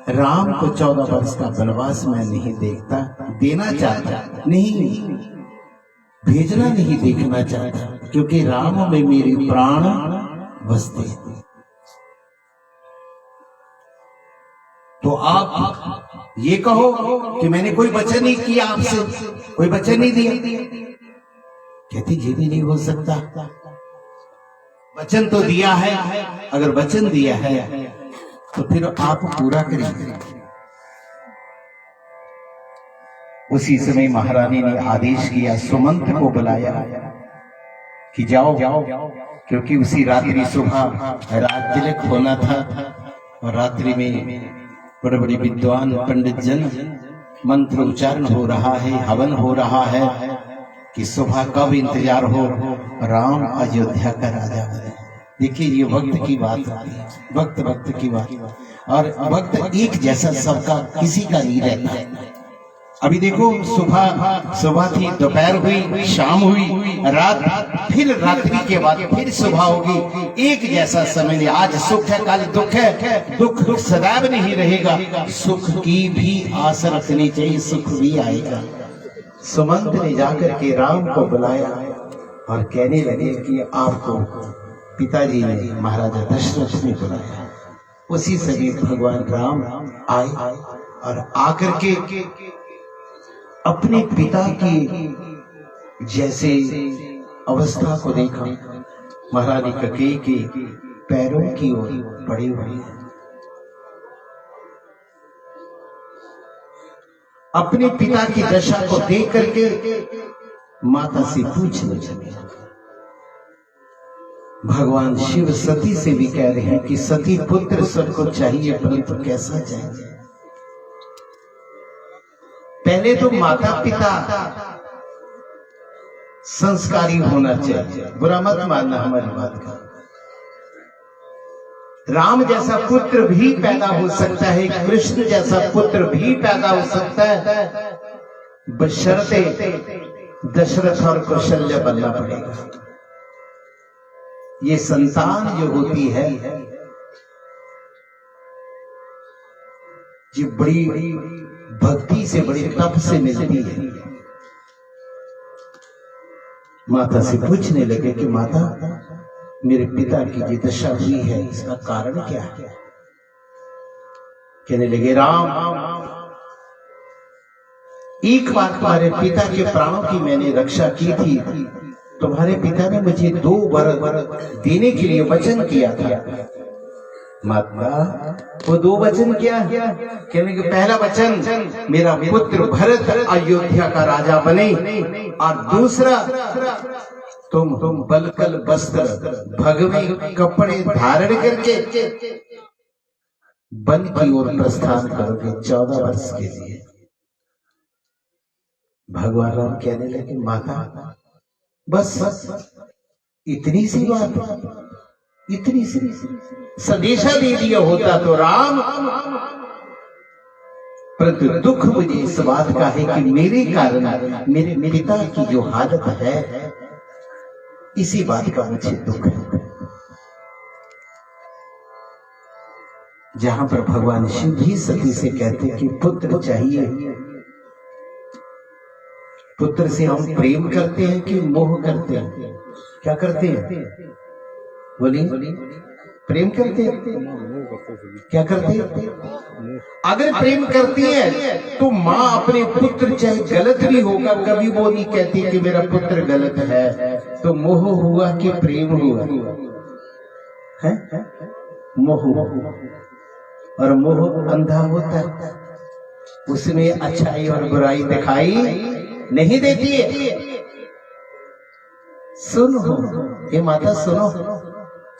राम को 14 वर्ष का वनवास मैं नहीं देना चाहता, नहीं भेजना, नहीं देखना चाहता, क्योंकि राम में मेरे प्राण बसते। तो आप ये कहो कि मैंने कोई वचन नहीं किया आपसे, कोई वचन नहीं दिया। कहती ये भी नहीं हो सकता, वचन तो दिया है। अगर वचन दिया है तो फिर आप पूरा करिए। उसी समय महारानी ने आदेश किया, सुमंत को बुलाया कि जाओ, क्योंकि उसी रात्रि सुबह रात तिलक होना था और रात्रि में बड़े बड़े विद्वान पंडित जन मंत्र उच्चारण हो रहा है, हवन हो रहा है कि सुबह कब इंतजार हो, राम अयोध्या का राजा बने। देखिए ये वक्त की बात होती है, वक्त की बात, और वक्त एक जैसा सबका किसी का नहीं रहता। अभी देखो सुबह थी, दोपहर हुई, शाम हुई, रात, फिर रात्रि के बाद फिर सुबह होगी। एक जैसा समय नहीं। आज सुख है, कल दुख है, दुख सदैव नहीं रहेगा। सुख की भी आस रखनी चाहिए, सुख भी आएगा। सुमंत ने जाकर के राम को बुलाया और कहने लगे कि आपको पिताजी ने, महाराजा दशरथ ने बुलाया। उसी समय भगवान राम आए और आकर के अपने पिता की जैसे अवस्था को देखा। महारानी ककेई के पैरों की ओर पड़े हुए हैं। अपने पिता की दशा को देख करके माता से पूछने लगे। भगवान शिव सती से भी कह रहे हैं कि सती पुत्र सबको चाहिए, परंतु कैसा चाहिए? पहले तो माता पिता संस्कारी होना चाहिए। बुरा मत मानना हमारी बात का। राम जैसा पुत्र भी पैदा हो सकता है, कृष्ण जैसा पुत्र भी पैदा हो सकता है, बशर्ते दशरथ और कौशल्य बनना पड़ेगा। ये संतान जो होती है ये बड़ी भक्ति से, बड़ी तप से मिलती है। माता से पूछने लगे कि माता, मेरे पिता की जो दशा हुई है इसका कारण क्या है? कहने लगे, राम, एक बार तुम्हारे पिता के प्राणों की मैंने रक्षा की थी। तुम्हारे पिता ने मुझे 2 वर देने के लिए वचन किया था। माता, वो 2 वचन क्या? कहने के पहला वचन, मेरा पुत्र भरत अयोध्या का राजा बने, और दूसरा, तुम बलकल वस्त्र, भगवे कपड़े धारण करके वन की ओर प्रस्थान करोगे 14 वर्ष के लिए। भगवान राम कहने लगे, माता बस इतनी सी बात, इतनी सी संदेशा दे दिया होता तो राम, परंतु दुख मुझे इस बात का है कि मेरे कारण मेरे पिता की जो हालत है, इसी बात का मुझे दुख है। जहां पर भगवान शिव भी सती से कहते कि पुत्र चाहिए। पुत्र से हम प्रेम करते हैं कि मोह करते हैं? क्या करते हैं? बोलिए, प्रेम करते हैं? क्या करते हैं? अगर प्रेम करती है तो माँ अपने पुत्र, चाहे गलत भी होगा, कभी वो नहीं कहती कि मेरा पुत्र गलत है। तो मोह हुआ कि प्रेम हुआ? है मोह। और मोह अंधा होता है, उसमें अच्छाई और बुराई दिखाई नहीं देती है। सुनो हे माता, सुनो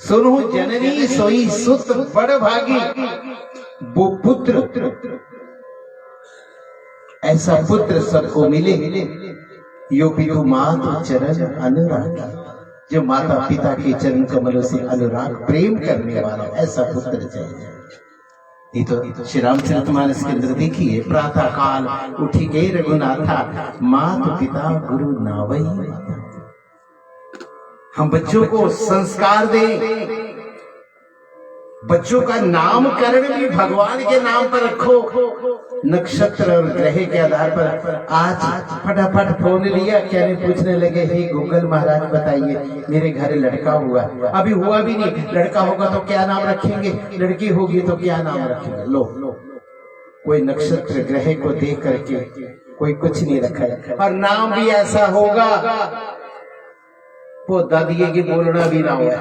सुनो, जननी सोई सुत बड़ भागी, वो पुत्र, ऐसा पुत्र सबको मिले, यो पितु मातु चरण अनुराग, जो माता पिता के चरण कमलों से अनुराग प्रेम करने वाला, ऐसा पुत्र चाहिए। ये तो श्री रामचरितमानस के अंदर देखिए, प्रातः काल उठी गए रघुनाथा, माता पिता गुरु नावई। हम बच्चों को संस्कार दें, बच्चों का नामकरण भी भगवान के नाम पर रखो। नक्षत्र और ग्रह के आधार पर आज फटाफट फोन लिया, कहने पूछने लगे, हे गूगल महाराज बताइए, मेरे घर लड़का हुआ, अभी हुआ भी नहीं, लड़का होगा तो क्या नाम रखेंगे, लड़की होगी तो क्या नाम रखेंगे? लो, कोई नक्षत्र ग्रह को देख करके कोई कुछ नहीं रखा, और नाम भी ऐसा होगा वो दादिये की बोलना भी ना हुआ।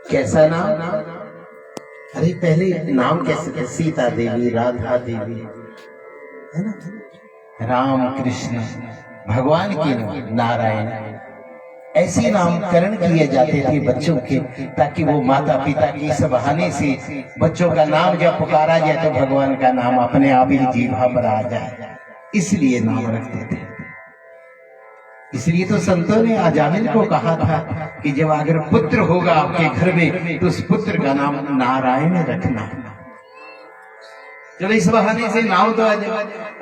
कैसा नाम? अरे पहले नाम कैसे थे? सीता देवी, राधा देवी, है ना, राम कृष्ण, भगवान के नाम, नारायण, ऐसे नामकरण किए जाते थे बच्चों के, ताकि वो माता पिता की इस बहाने से बच्चों का नाम जब पुकारा जाए तो भगवान का नाम अपने आप ही जीभा पर आ जाए, इसलिए नाम रखते थे। इसलिए तो संतों ने अजामिल को कहा था कि जब अगर पुत्र होगा आपके घर में तो उस पुत्र का नाम नारायण रखना। चलो इस बहाने से नाम तो आज,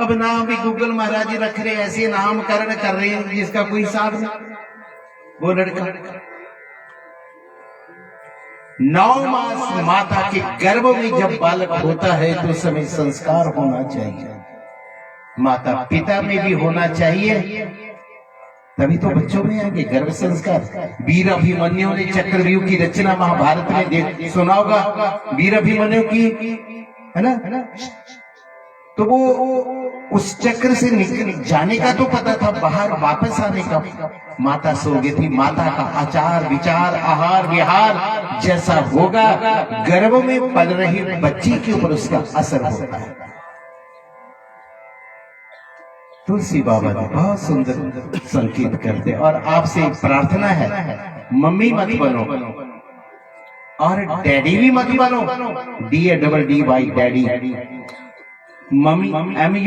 अब नाम भी गूगल महाराज रख रहे, ऐसे नामकरण कर रहे हैं जिसका कोई हिसाब नहीं। वो लड़का 9 मास माता के गर्भ में जब बालक होता है तो उस समय संस्कार होना चाहिए, माता पिता में भी होना चाहिए, तभी तो बच्चों में आगे गर्भ संस्कार। वीर अभिमन्यु ने चक्रव्यूह की रचना महाभारत में सुना होगा, वीर अभिमन्यु की, है ना, तो वो उस चक्र से निकल जाने का तो पता था, बाहर वापस आने का माता सो गई थी। माता का आचार विचार आहार विहार जैसा होगा, गर्भ में पल रही बच्ची के ऊपर उसका असर होता है। तुलसी बाबा ने बहुत सुंदर संकेत करते, और आपसे प्रार्थना है, मम्मी मत बनो और डैडी भी मत बनो, DADDY daddy, mummy MUMMY,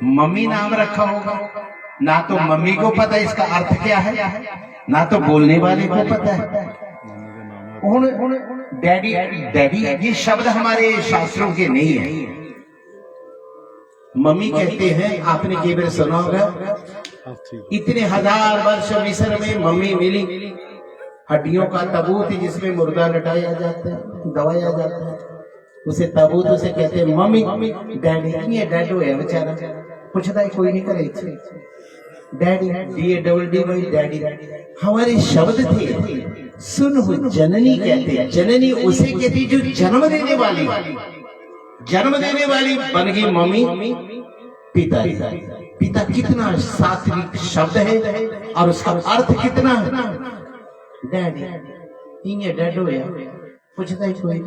mummy नाम रखा होगा, ना तो मम्मी को पता इसका अर्थ क्या है, ना तो बोलने वाले को पता है। डैडी डैडी ये शब्द हमारे शास्त्रों के नहीं है। मम्मी कहते हैं, आपने कई बार सुना होगा, इतने हजार वर्ष मिस्र में मम्मी मिली, हड्डियों का ताबूत जिसमें मुर्दा लटाया जाता है, दबाया जाता है, उसे ताबूत उसे कहते हैं मम्मी। डैडी ये डैडो है बेचारा, पूछता है कोई नहीं करे डैडी, DADDY डैडी। हमारे शब्द थे, सुन हो जननी कहते हैं। जननी उसे कहती जो जन्म देने वाली, जन्म देने वाली बन गई मम्मी। पिता, पिता कितना सात्विक शब्द है और उसका अर्थ कितना है। डैडी ये डैडो है, पूछता है कोई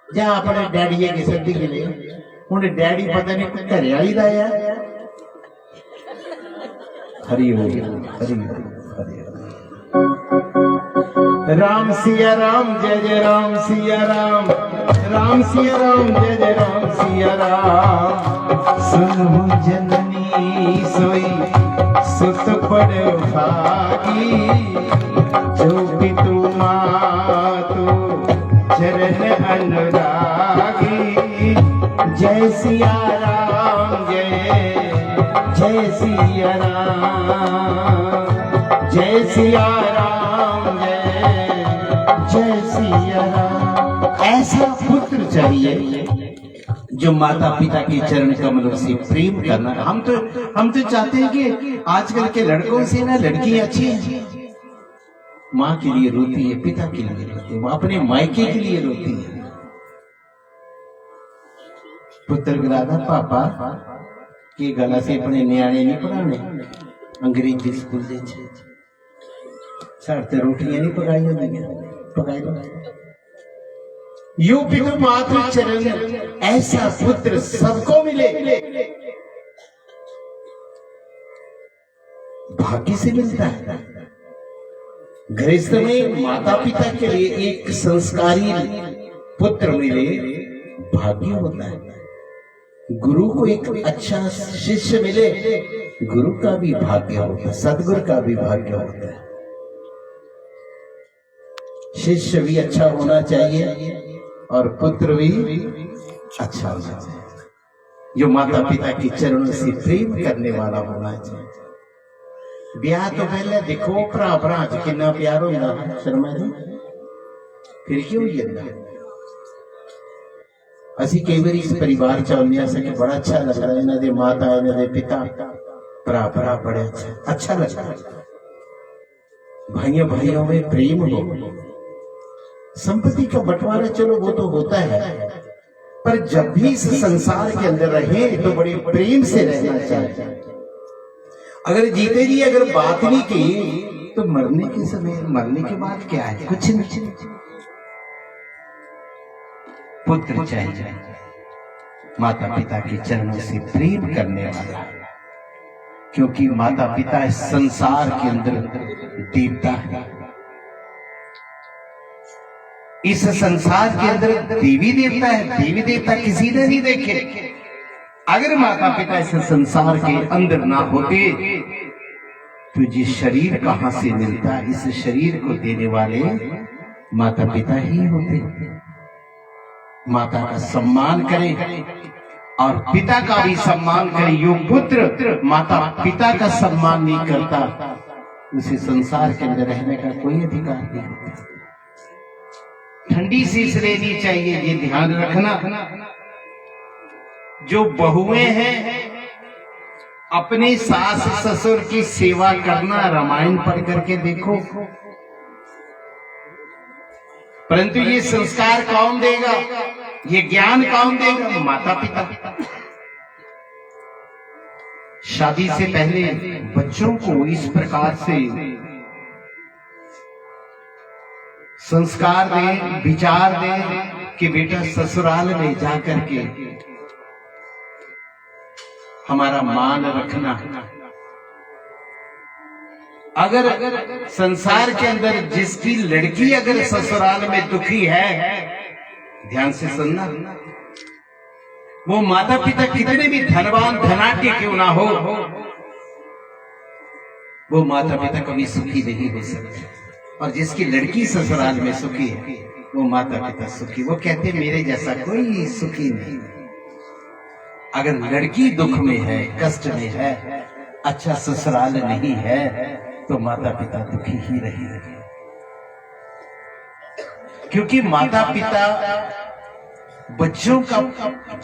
जा अपने डैडी की सदी के लिए हूं डैडी पता नहीं घरे वाली का है। हरि हो हरि हरि। राम सिया राम जय जय राम सिया राम, राम सिया राम जय जय राम सिया राम। सुनो जननी सोई सुत बड़ भागी, जो भी तू मातु चरण अनुरागी। जय सिया राम जय सिया राम, जय सिया राम जय सिया राम। ऐसा पुत्र चाहिए जो माता पिता के चरण कमलों से प्रेम करना। हम तो चाहते हैं कि आजकल के लड़कों से ना लड़की अच्छी है, माँ के लिए रोती है, पिता के लिए रोती है, अपने मायके के लिए रोती है। पुत्र दादा पापा के गला से अपने न्याणे नहीं पढ़ाने, अंग्रेजी स्कूल दे साढ़े रोटियां नहीं पकाई होंगी, पकाई दो। यू पितु मातृ चरण, ऐसा पुत्र सबको मिले, भाग्य से मिलता है। गृहस्थ में माता पिता के लिए एक संस्कारी पुत्र मिले, भाग्य होता है। गुरु को एक अच्छा शिष्य मिले, गुरु का भी भाग्य होता है, सदगुरु का भी भाग्य होता है। शिष्य भी अच्छा होना चाहिए और पुत्र भी अच्छा होना चाहिए, जो माता पिता के चरणों से प्रेम करने वाला होना चाहिए। ब्याह तो पहले देखो भरा भरा च कितना प्यार होता शर्मा जी, फिर क्यों जाता। ਅਸੀਂ कई बार इस परिवार च आने कि बड़ा अच्छा लगता है, इन्हों के माता इन्हों के पिता भरा भरा बड़े अच्छा लगता है। भाइयों भाइयों में प्रेम हो, संपत्ति का बंटवारा चलो वो तो होता है, पर जब भी इस संसार के अंदर रहे तो बड़े प्रेम से रहना चाहिए। अगर जीते जी अगर बात नहीं की तो मरने के समय, मरने के बाद क्या है, कुछ नहीं। पुत्र चाहिए माता पिता के चरणों से प्रेम करने वाला, क्योंकि माता पिता इस संसार के अंदर देवता है। इस संसार के अंदर देवी देवता है, देवी देवता किसी ने नहीं देखे। अगर माता पिता इस संसार के अंदर ना होते तो ये शरीर कहां से मिलता। इस शरीर को देने वाले माता पिता ही होते। माता का सम्मान करें और पिता का भी सम्मान करें। यो पुत्र माता पिता का सम्मान नहीं करता, उसे संसार के अंदर रहने का कोई अधिकार नहीं होता। ठंडी सीस लेनी चाहिए, ये ध्यान रखना। जो बहुएं हैं अपने सास ससुर की सेवा करना, रामायण पढ़ करके देखो। परंतु ये संस्कार कौन देगा, ये ज्ञान कौन देगा, माता पिता। शादी से पहले बच्चों को इस प्रकार से संस्कार दें, विचार दें कि बेटा ससुराल में जाकर के हमारा मान रखना। अगर संसार के अंदर जिसकी लड़की अगर ससुराल में दुखी है, ध्यान से सुनना, वो माता पिता कितने भी धनवान धनाढ्य क्यों ना हो, वो माता पिता कभी सुखी नहीं हो सकते। और जिसकी लड़की ससुराल में सुखी है वो माता पिता सुखी। वो कहते मेरे जैसा कोई सुखी नहीं। अगर लड़की दुख में है, कष्ट में है, अच्छा ससुराल नहीं है, तो माता पिता दुखी ही रहेंगे। क्योंकि माता पिता बच्चों का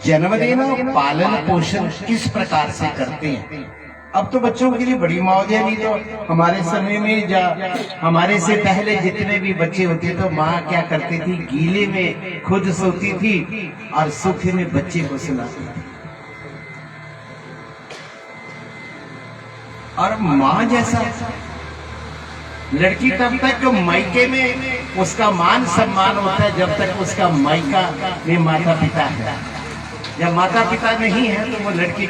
जन्म देना, पालन पोषण किस प्रकार से करते हैं। अब तो बच्चों के लिए बड़ी मौज है। नहीं तो हमारे समय में हमारे से पहले जितने भी बच्चे होते तो माँ क्या करती थी, गीले में खुद सोती थी और सूखे में बच्चे को सुलाती थी। और माँ जैसा लड़की तब तक मायके में उसका मान सम्मान होता है जब तक उसका मायका में माता पिता है। जब माता पिता नहीं है तो वो लड़की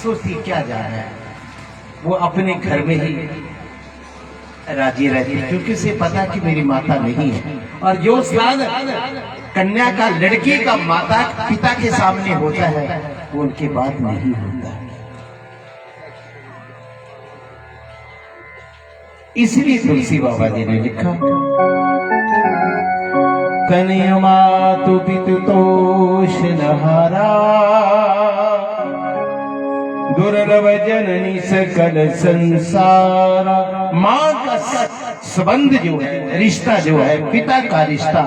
सोचती क्या जा रहा है, वो अपने घर में ही राजी रहती है, क्योंकि उसे पता कि मेरी माता नहीं है। और जो स्नान कन्या का, लड़की का माता पिता के सामने होता है वो उनके बाद नहीं होता। इसलिए तुलसी बाबा जी ने लिखा, कन्या मातु पितु तोष नहारा, दुर्लभ जननी सकल संसारा। माँ का संबंध जो है, रिश्ता जो है, पिता का रिश्ता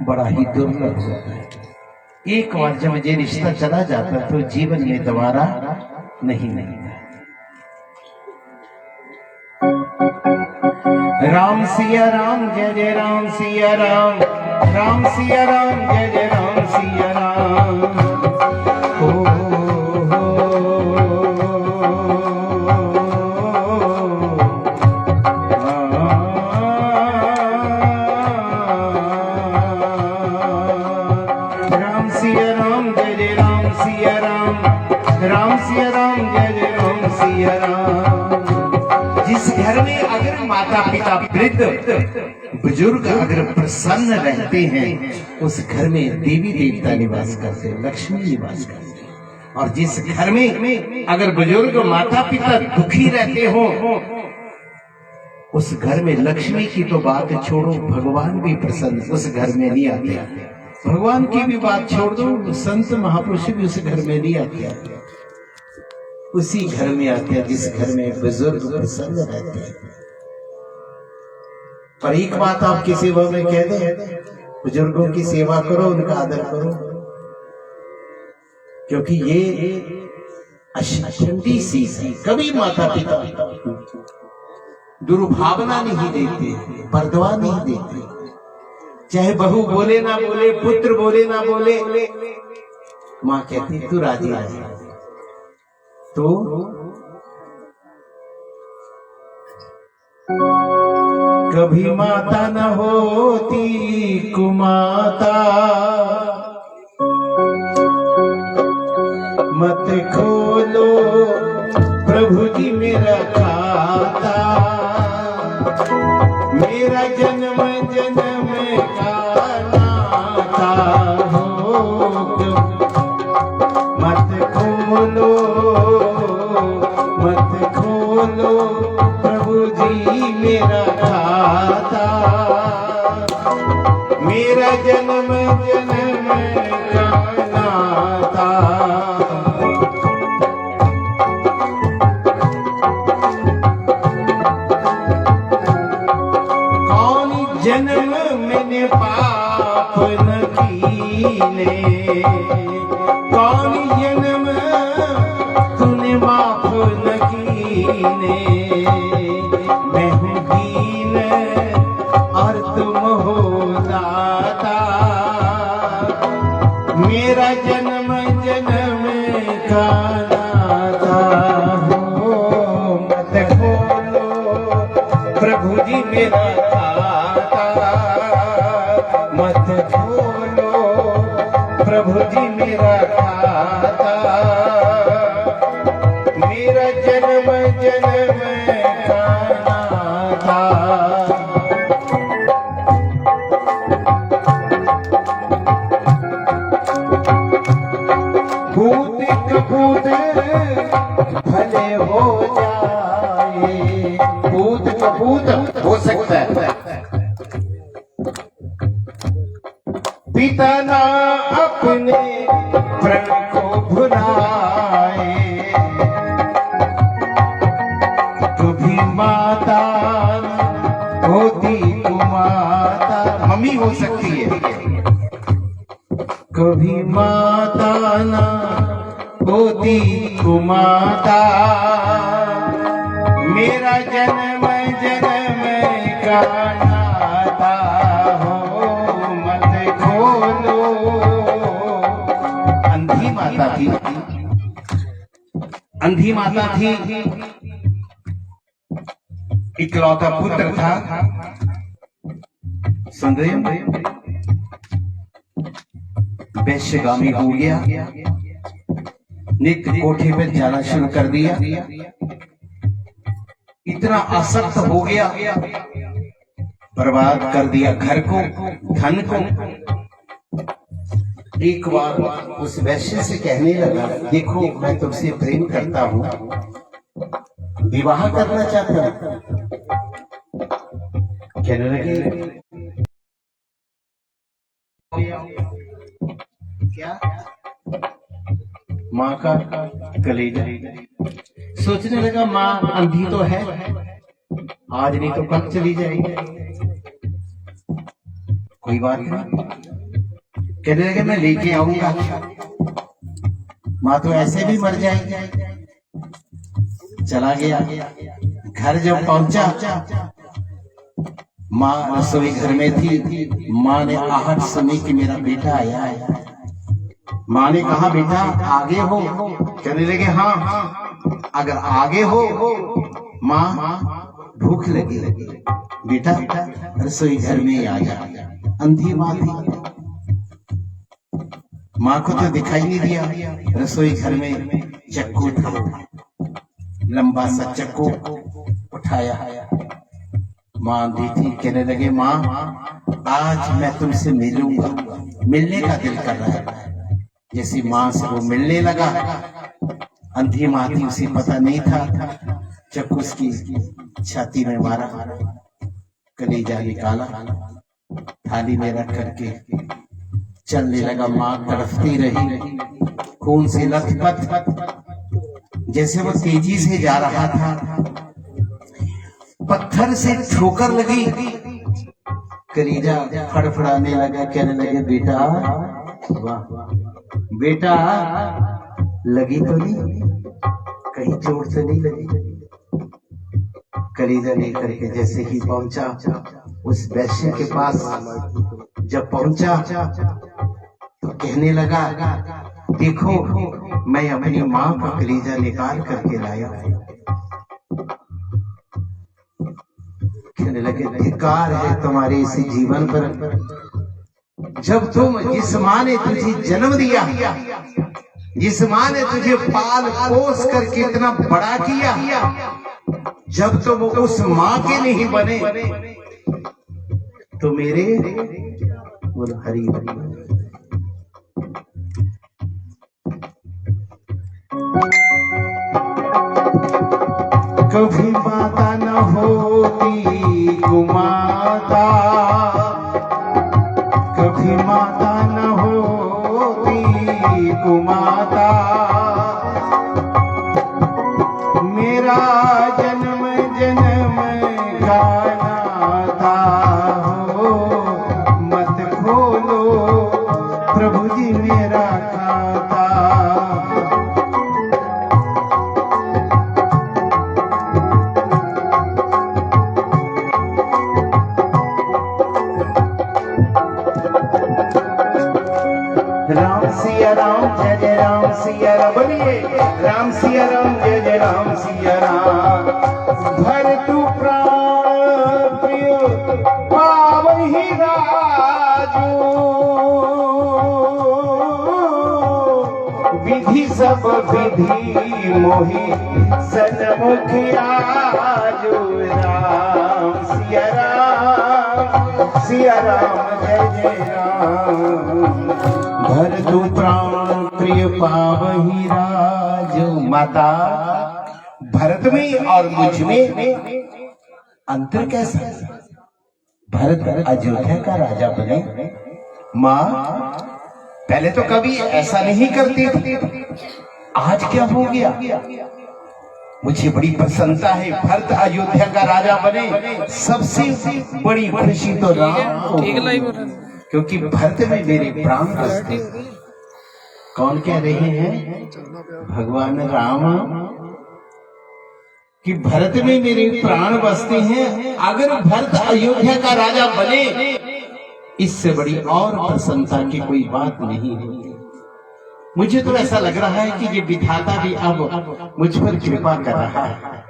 बड़ा ही दुर्लभ होता है। एक बार जब ये रिश्ता चला जाता तो जीवन में दोबारा नहीं मिलता। राम सिया राम, जय जय राम सिया राम, राम सिया राम, जय जय राम सिया राम। राम सिया राम, जय जय राम सिया राम, राम सिया राम, जय जय राम सिया राम। जिस घर में अगर माता पिता वृद्ध बुजुर्ग अगर प्रसन्न रहते हैं, उस घर में देवी देवता निवास करते हैं, लक्ष्मी निवास करते हैं। और जिस घर में अगर बुजुर्ग माता पिता दुखी रहते हो, उस घर में लक्ष्मी की तो बात छोड़ो, भगवान भी प्रसन्न उस घर में नहीं आते। भगवान की भी बात छोड़ दो, संत महापुरुष भी उस घर में नहीं आते। उसी घर में आते हैं जिस घर में बुजुर्ग प्रसन्न रहते हैं। पर एक बात आपकी सेवा में कह दें, बुजुर्गों की सेवा करो, उनका आदर करो, क्योंकि ये अशंडी चीज है। कभी माता पिता दुर्भावना नहीं देते, बरदवा नहीं देते। चाहे बहू बोले ना बोले, पुत्र बोले ना बोले, माँ कहती तू राजी रहे। तो कभी माता न होती कुमाता, मत खोलो प्रभु जी मेरा खाता, मेरा जन्म जन्म का नाता हो। मत खोलो प्रभु जी मेरा खाता, मेरा जन्म जन्म का नाता। कौन जन्म मैंने पाप न कीने, कौन जन्म तूने माफ न कीने। मैं हूँ दीन और तुम हो दाता, मेरा जन्म जन्म का नाता हो। मत खोलो प्रभु जी मेरा खाता, मत खोलो प्रभु जी मेरा खाता, मेरा जन्म जन्म का नाता। पूत कपूत भले हो जाए, पूत कपूत हो सकता है, पिता ना अपने प्रण को भुलाए, कभी माता होती कुमाता, मम्मी हो सकती है, कभी माता ना होती कुमाता, मेरा जन्म जन्म का नाता हो मत खोलो। अंधी माता थी, अंधी माता थी, इकलौता पुत्र था, सुन रहे हो, वैश्यगामी हो गया, नित्य कोठे पे जाना शुरू कर दिया, इतना आसक्त हो गया, बर्बाद कर दिया घर को, धन को। एक बार उस वैश्य से कहने लगा, देखो मैं तुमसे प्रेम करता हूं, विवाह करना चाहता हूं। कहने लगे क्या? माँ का कलेजा। सोचने लगा माँ अंधी तो है, आज नहीं तो कल चली जाएगी, कोई बात नहीं। कहने लगे मैं लेके आऊंगा, माँ तो ऐसे भी मर जाएगी। चला गया, घर जब पहुंचा माँ रसोई घर में थी, माँ ने आहट सुनी कि मेरा बेटा आया है। माँ ने कहा बेटा आगे हो? कहने लगे हाँ, अगर आगे हो माँ भूख लगी, बेटा रसोई घर में आ जा। अंधी माँ थी, माँ को तो दिखाई नहीं दिया, रसोई घर में चक्कू था, लंबा सा चक्कू उठाया, माँ अंधी थी। कहने लगे माँ आज मैं तुमसे मिलूंगा, मिलने का दिल कर रहा है। जैसी माँ से वो मिलने लगा, अंधी माँ थी, उसे पता नहीं था, चक्कू उसकी छाती में मारा, कलेजा निकाला, थाली में रख करके चलने लगा। माँ तड़फती रही, खून से लथपथ, जैसे वो तेजी से जा रहा था, पत्थर से ठोकर लगी, कलेजा फड़फड़ाने लगा। कहने लगे बेटा वाह बेटा, लगी तो नहीं, कहीं चोट से नहीं लगी? कलेजा लेकर के जैसे ही पहुंचा उस वैश्य के पास, जब पहुंचा तो कहने लगा देखो मैं अपनी माँ का कलेजा निकाल करके लाया। कहने लगे धिक्कार है तुम्हारे इस जीवन पर, जब तुम, जिस माँ ने तुझे जन्म दिया, जिस माँ ने तुझे पाल पोस करके इतना बड़ा किया, जब तुम उस माँ के नहीं बने तो मेरे बोलो हरि हरि। कभी माता न होती कुमाता, कभी माता न होती कुमाता, मेरा जन्म जन्म का नाता हो मत खोलो प्रभु जी मेरा खाता। राम सिया राम जय जय राम सिया राम, बोलिए राम सिया राम जय जय राम सिया राम। भर तू प्राण प्रिय पावहि राजू, विधि सब विधि मोहि सन्मुख आजू। राम सिया राम सिया राम जय जय राम। भर तू प्राण प्रिय पावही राज। माता, भरत में और मुझ में अंतर कैसा? भरत अयोध्या का राजा बने, माँ पहले तो कभी ऐसा नहीं करते थे, आज क्या हो गया? मुझे बड़ी प्रसन्नता है, भरत अयोध्या का राजा बने। सबसे बड़ी खुशी तो राम को, क्योंकि भरत में मेरे प्राण बसते। कौन कह रहे हैं? भगवान राम, कि भरत में मेरे प्राण बसते हैं। अगर भरत अयोध्या का राजा बने, इससे बड़ी और प्रसन्नता की कोई बात नहीं है। मुझे तो ऐसा लग रहा है कि ये विधाता भी अब मुझ पर कृपा कर रहा है,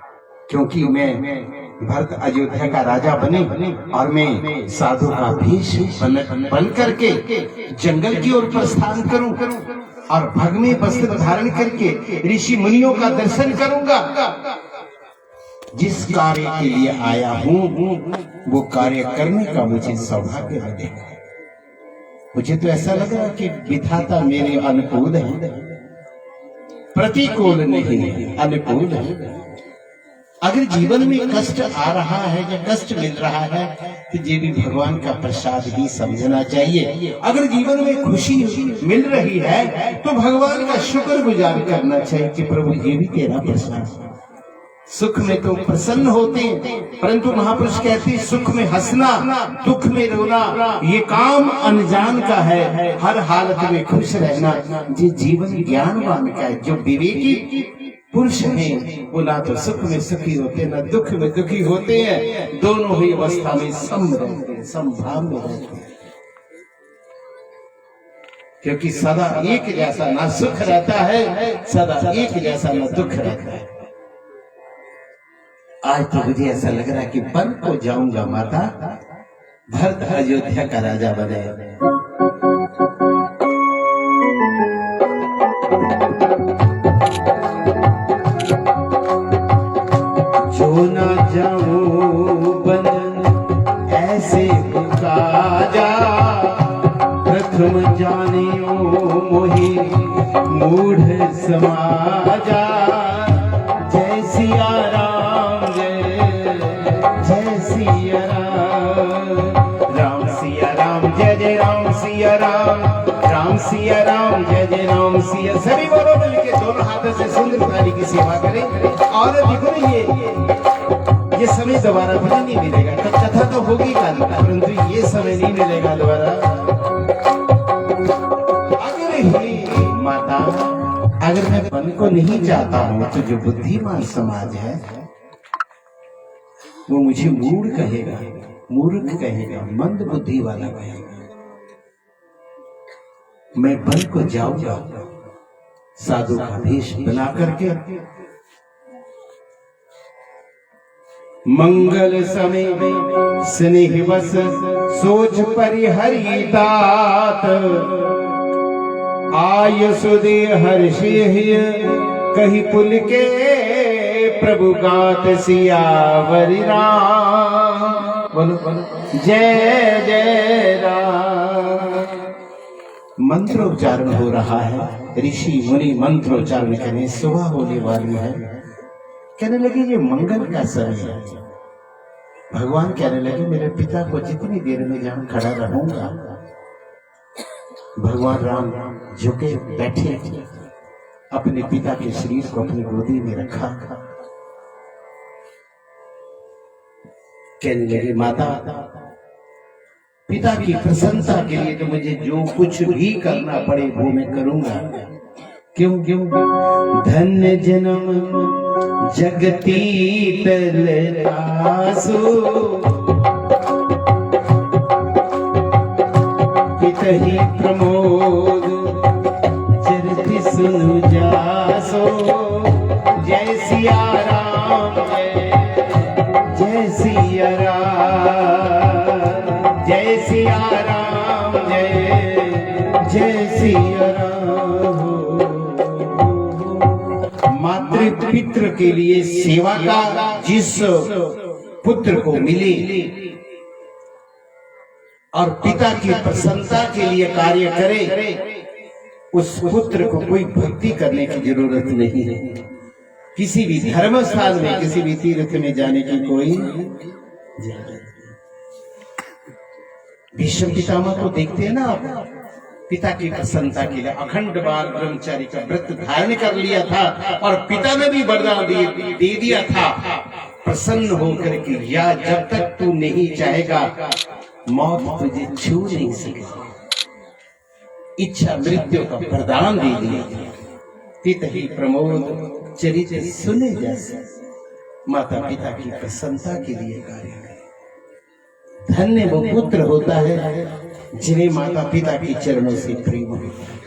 क्योंकि मैं भरत अयोध्या का राजा बने और मैं साधु का भेष बन करके जंगल की ओर प्रस्थान करूं और भग में वस्त्र धारण करके ऋषि मुनियों का दर्शन करूंगा। जिस कार्य के लिए आया हूं वो कार्य करने का मुझे सौभाग्य मिलेगा। मुझे तो ऐसा लग रहा कि विधाता मेरे अनुकूल है, प्रतिकूल नहीं, अनुकूल है। अगर जीवन में कष्ट आ रहा है या कष्ट मिल रहा है तो ये भी भगवान का प्रसाद ही समझना चाहिए। अगर जीवन में खुशी मिल रही है तो भगवान का शुक्रगुजार करना चाहिए कि प्रभु ये भी तेरा प्रसाद। सुख में तो प्रसन्न होते हैं, परंतु महापुरुष कहते हैं सुख में हंसना, दुख में रोना ये काम अनजान का है। हर हालत में खुश रहना ये जीवन ज्ञानवान का है। जो विवेकी पुरुष हैं वो ना तो सुख में सुखी होते ना दुख में दुखी होते हैं, दोनों ही अवस्था में सम रहते हैं, समभाव में रहते हैं। क्योंकि सदा एक जैसा ना सुख रहता है, सदा एक जैसा ना दुख रहता है। आज तो मुझे ऐसा लग रहा है कि बन को जाऊंगा माता, भरत अयोध्या का राजा बने। जो ना जाऊं बन ऐसे काजा, प्रथम जानियो मोहि मूढ़ समाजा। जय सिया राम जय सिया राम, सिया राम जय जय राम, सिया राम सिया राम जय जय राम सिया। सभी बोलो मिलके दोनों हाथों से सुंदर प्राणी की सेवा करें। और देखो ये समय दोबारा फिर नहीं मिलेगा। कथा तो होगी कल, परंतु ये समय नहीं मिलेगा दोबारा। अगर ही माता, अगर मैं बन को नहीं चाहता हूं तो जो बुद्धिमान समाज है वो मुझे मूढ़ कहेगा, मूर्ख कहेगा, मंद बुद्धि वाला कहेगा। मैं बन को जाऊंगा साधु का भेष बना करके, मंगल समय स्नेह बस सोच परिहरि तात। आय सुदे हर्षे कही पुल के प्रभु गात सियावर राम। बोलो बोलो जय जय राम। मंत्रोच्चारण हो रहा है, ऋषि मुनि मंत्रोच्चारण करने, सुबह होने वाली है। कहने लगे ये मंगल का समय है। भगवान कहने लगे मेरे पिता को जितनी देर में जहां खड़ा रहूंगा। भगवान राम झुके बैठे, अपने पिता के शरीर को अपनी गोदी में रखा। कहने लगे माता, पिता की प्रसन्नता के लिए तो मुझे जो कुछ भी करना पड़े वो मैं करूंगा। क्यों क्यों? धन्य जन्म जगती तलतासु, पितहि प्रमोद चरित सुनु जासो। जय सिया राम जय सिया राम, जय सिया राम जय सिया राम। मातृ पितृ के लिए सेवा का जिस पुत्र को मिले और पिता की प्रसन्नता के लिए कार्य करे, उस पुत्र को कोई भक्ति करने की जरूरत नहीं है। किसी भी धर्म स्थान में, किसी भी तीर्थ में जाने की कोई जरूरत नहीं। भीष्म पितामह को देखते हैं ना आप, पिता की प्रसन्नता के लिए अखंड बाल ब्रह्मचारी का व्रत धारण कर लिया था और पिता ने भी वरदान दे दिया था, प्रसन्न होकर के, या जब तक तू नहीं चाहेगा मौत तुझे छू नहीं सकेगी, इच्छा मृत्यु का वरदान दे दिया। पिता ही प्रमोद चरित्र सुने जैसे माता पिता की प्रसन्नता के लिए कार्य करे। धन्य वो पुत्र होता है जिन्हें माता पिता के चरणों से प्रेम होता है।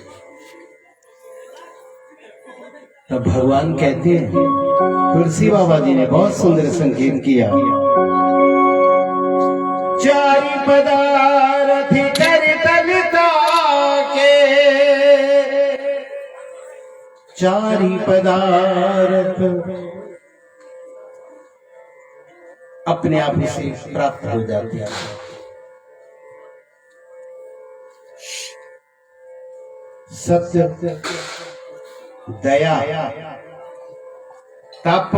तो भगवान कहते हैं, तुलसी बाबा जी ने बहुत सुंदर संकेत किया, चारि पदार्थ कर तलता के, चारि पदार्थ अपने आप से प्राप्त हो जाते हैं। सत्य, दया, तप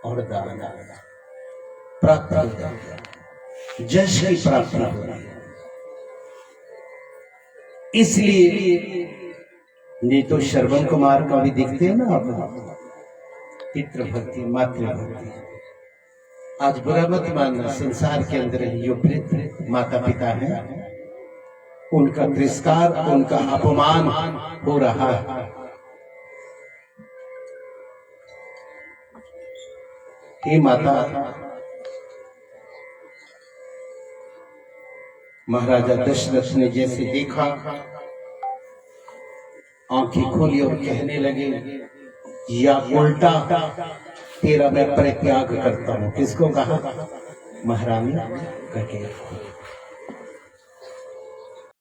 और दान प्राप्त हो जाते हैं, जश की प्राप्ति होती है। इसलिए नहीं तो श्रवण कुमार का भी देखते हैं ना आप, पितृभक्ति मातृभक्ति। आज बुरा मत मानना, संसार के अंदर जो वृद्ध माता पिता हैं उनका तिरस्कार, उनका अपमान हो रहा है। हे माता, महाराजा दशरथ ने जैसे देखा, आंखें खोली और कहने लगे, या उल्टा तेरा मैं परित्याग करता हूं। किसको कहा? महारानी कह के